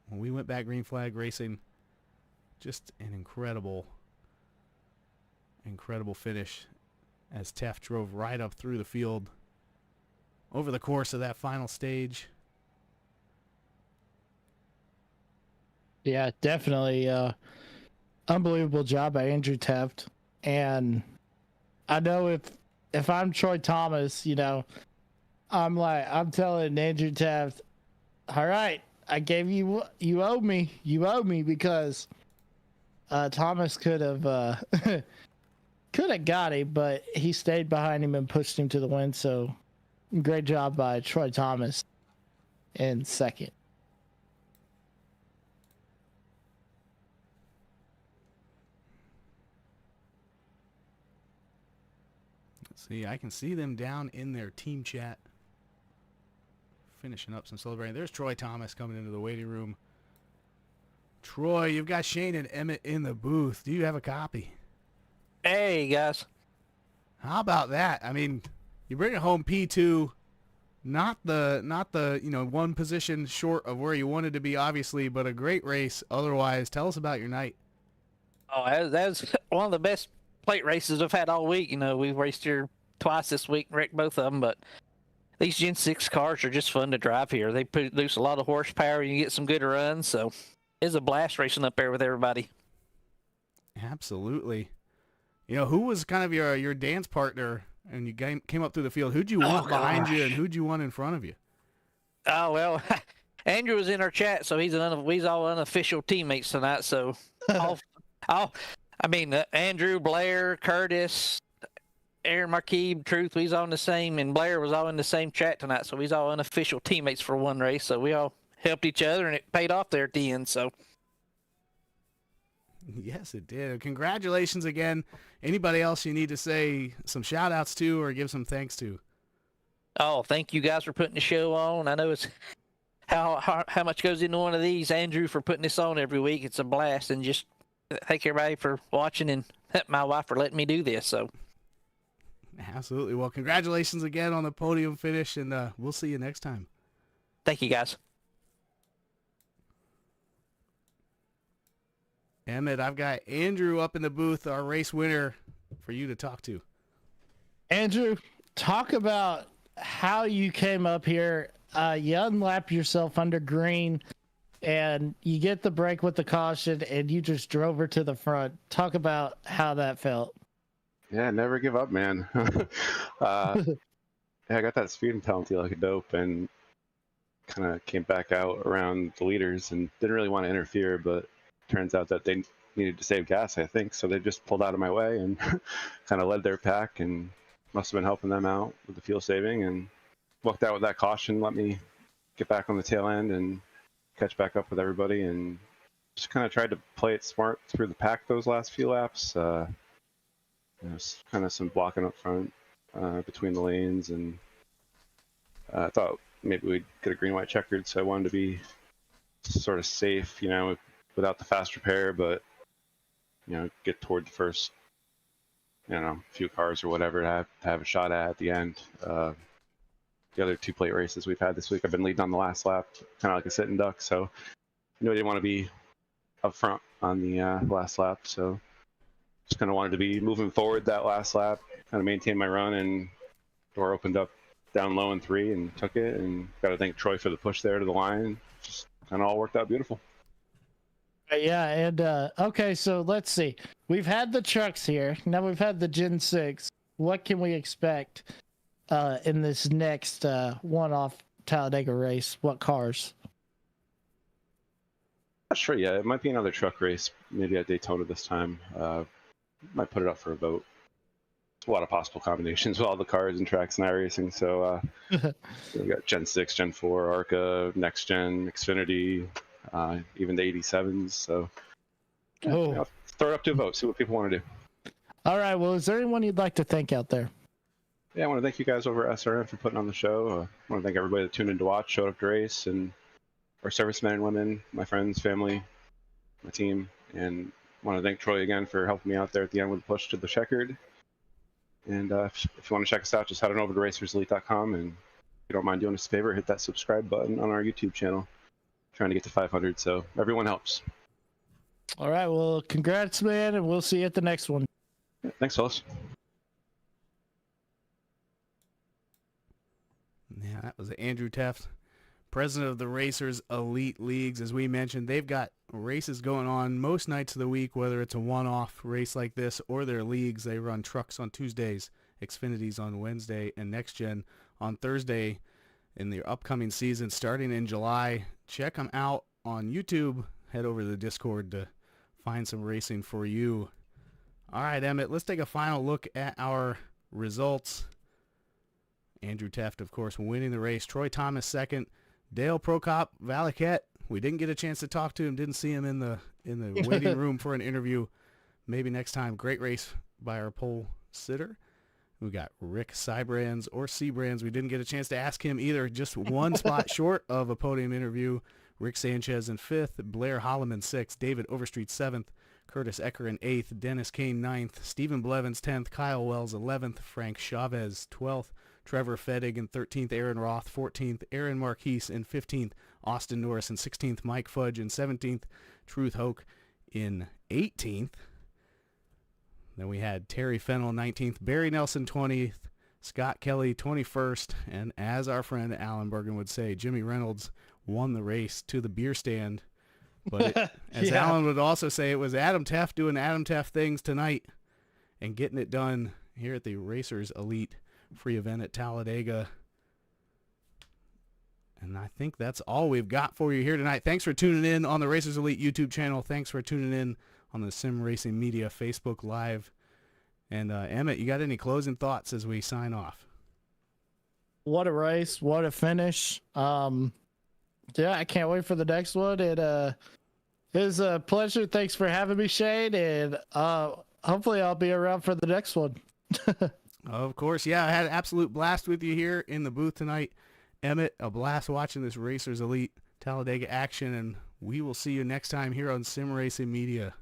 when we went back green flag racing. Just an incredible finish as Teff drove right up through the field over the course of that final stage. Yeah, definitely. Unbelievable job by Andrew Teft. And I know if I'm Troy Thomas, I'm telling Andrew Teft, all right, I gave you owe me because Thomas could have got him, but he stayed behind him and pushed him to the win. So great job by Troy Thomas in second. See, I can see them down in their team chat, finishing up some celebrating. There's Troy Thomas coming into the waiting room. Troy, you've got Shane and Emmett in the booth. Do you have a copy? Hey, guys. How about that? I mean, you bring it home P2, not the one position short of where you wanted to be, obviously, but a great race otherwise. Tell us about your night. Oh, that was one of the best plate races I've had all week. We've raced here twice this week, wrecked both of them, but these Gen 6 cars are just fun to drive here. They produce a lot of horsepower, and you get some good runs, so it's a blast racing up there with everybody. Absolutely. Who was kind of your dance partner and you came up through the field? Who'd you want behind you and who'd you want in front of you? Oh, well, Andrew was in our chat, so he's all unofficial teammates tonight, so Andrew, Blair, Curtis, Aaron Marquis, Truth, we's all in the same, and Blair was all in the same chat tonight, so we's all unofficial teammates for one race, so we all helped each other, and it paid off there at the end, so. Yes, it did. Congratulations again. Anybody else you need to say some shout-outs to or give some thanks to? Oh, thank you guys for putting the show on. I know it's how much goes into one of these. Andrew, for putting this on every week. It's a blast, and just thank everybody for watching and my wife for letting me do this. So, absolutely. Well, congratulations again on the podium finish, and we'll see you next time. Thank you, guys. Emmett, I've got Andrew up in the booth, our race winner, for you to talk to. Andrew, talk about how you came up here. You unlap yourself under green, and you get the break with the caution, and you just drove her to the front. Talk about how that felt. Yeah, never give up, man. I got that speeding penalty like a dope, and kind of came back out around the leaders and didn't really want to interfere, but turns out that they needed to save gas, I think, so they just pulled out of my way and kind of led their pack, and must have been helping them out with the fuel saving, and walked out with that caution, let me get back on the tail end and catch back up with everybody, and just kind of tried to play it smart through the pack those last few laps. Kind of some blocking up front between the lanes, and I thought maybe we'd get a green-white checkered, so I wanted to be sort of safe, without the fast repair, but get toward the first few cars or whatever to have a shot at the end. The other 2 plate races we've had this week, I've been leading on the last lap, kind of like a sitting duck, so I didn't want to be up front on the last lap, so just kind of wanted to be moving forward that last lap, kind of maintain my run, and door opened up down low in 3 and took it, and got to thank Troy for the push there to the line. Just kind of all worked out beautiful. Yeah, and okay, so let's see. We've had the trucks here. Now we've had the Gen 6. What can we expect in this next one-off Talladega race? What cars? Not sure yet. It might be another truck race, maybe at Daytona this time. Might put it up for a vote. A lot of possible combinations with all the cars and tracks and iRacing. So we got Gen 6, Gen 4, ARCA, Next Gen, Xfinity, even the 87s. So throw it up to a vote, see what people want to do. All right. Well, is there anyone you'd like to thank out there? Yeah, I want to thank you guys over at SRM for putting on the show. I want to thank everybody that tuned in to watch, showed up to race, and our servicemen and women, my friends, family, my team, and want to thank Troy again for helping me out there at the end with the push to the checkered. And if you want to check us out, just head on over to racerselite.com, and if you don't mind doing us a favor, hit that subscribe button on our YouTube channel. Trying to get to 500, so everyone helps. All right. Well, congrats, man, and we'll see you at the next one. Yeah, thanks, fellas. Yeah, that was Andrew Teft, president of the Racers Elite Leagues. As we mentioned, they've got races going on most nights of the week, whether it's a one-off race like this or their leagues. They run trucks on Tuesdays, Xfinities on Wednesday, and Next Gen on Thursday in the upcoming season starting in July. Check them out on YouTube. Head over to the Discord to find some racing for you. All right, Emmett, let's take a final look at our results. Andrew Teft, of course, winning the race. Troy Thomas second. Dale Prokop, Valaquette. We didn't get a chance to talk to him. Didn't see him in the waiting room for an interview. Maybe next time. Great race by our pole sitter. We got Rick Cybrands or Cbrands. We didn't get a chance to ask him either. Just one spot short of a podium interview. Rick Sanchez in 5th. Blair Holloman 6th. David Overstreet 7th. Curtis Ecker in 8th. Dennis Kane 9th. Stephen Blevins 10th. Kyle Wells 11th. Frank Chavez 12th. Trevor Fettig in 13th, Aaron Roth 14th, Aaron Marquise in 15th, Austin Norris in 16th, Mike Fudge in 17th, Truth Hoke in 18th. Then we had Terry Fennell 19th, Barry Nelson 20th, Scott Kelly 21st, and as our friend Alan Bergen would say, Jimmy Reynolds won the race to the beer stand. But as Yeah. Alan would also say, it was Adam Teft doing Adam Teft things tonight and getting it done here at the Racers Elite free event at Talladega. And I think that's all we've got for you here tonight. Thanks for tuning in on the Racers Elite YouTube channel. Thanks for tuning in on the Sim Racing Media Facebook Live. And Emmett, you got any closing thoughts as we sign off? What a race. What a finish. Yeah, I can't wait for the next one. It was a pleasure. Thanks for having me, Shane. And hopefully I'll be around for the next one. Of course, yeah, I had an absolute blast with you here in the booth tonight. Emmett, a blast watching this Racers Elite Talladega action, and we will see you next time here on Sim Racing Media.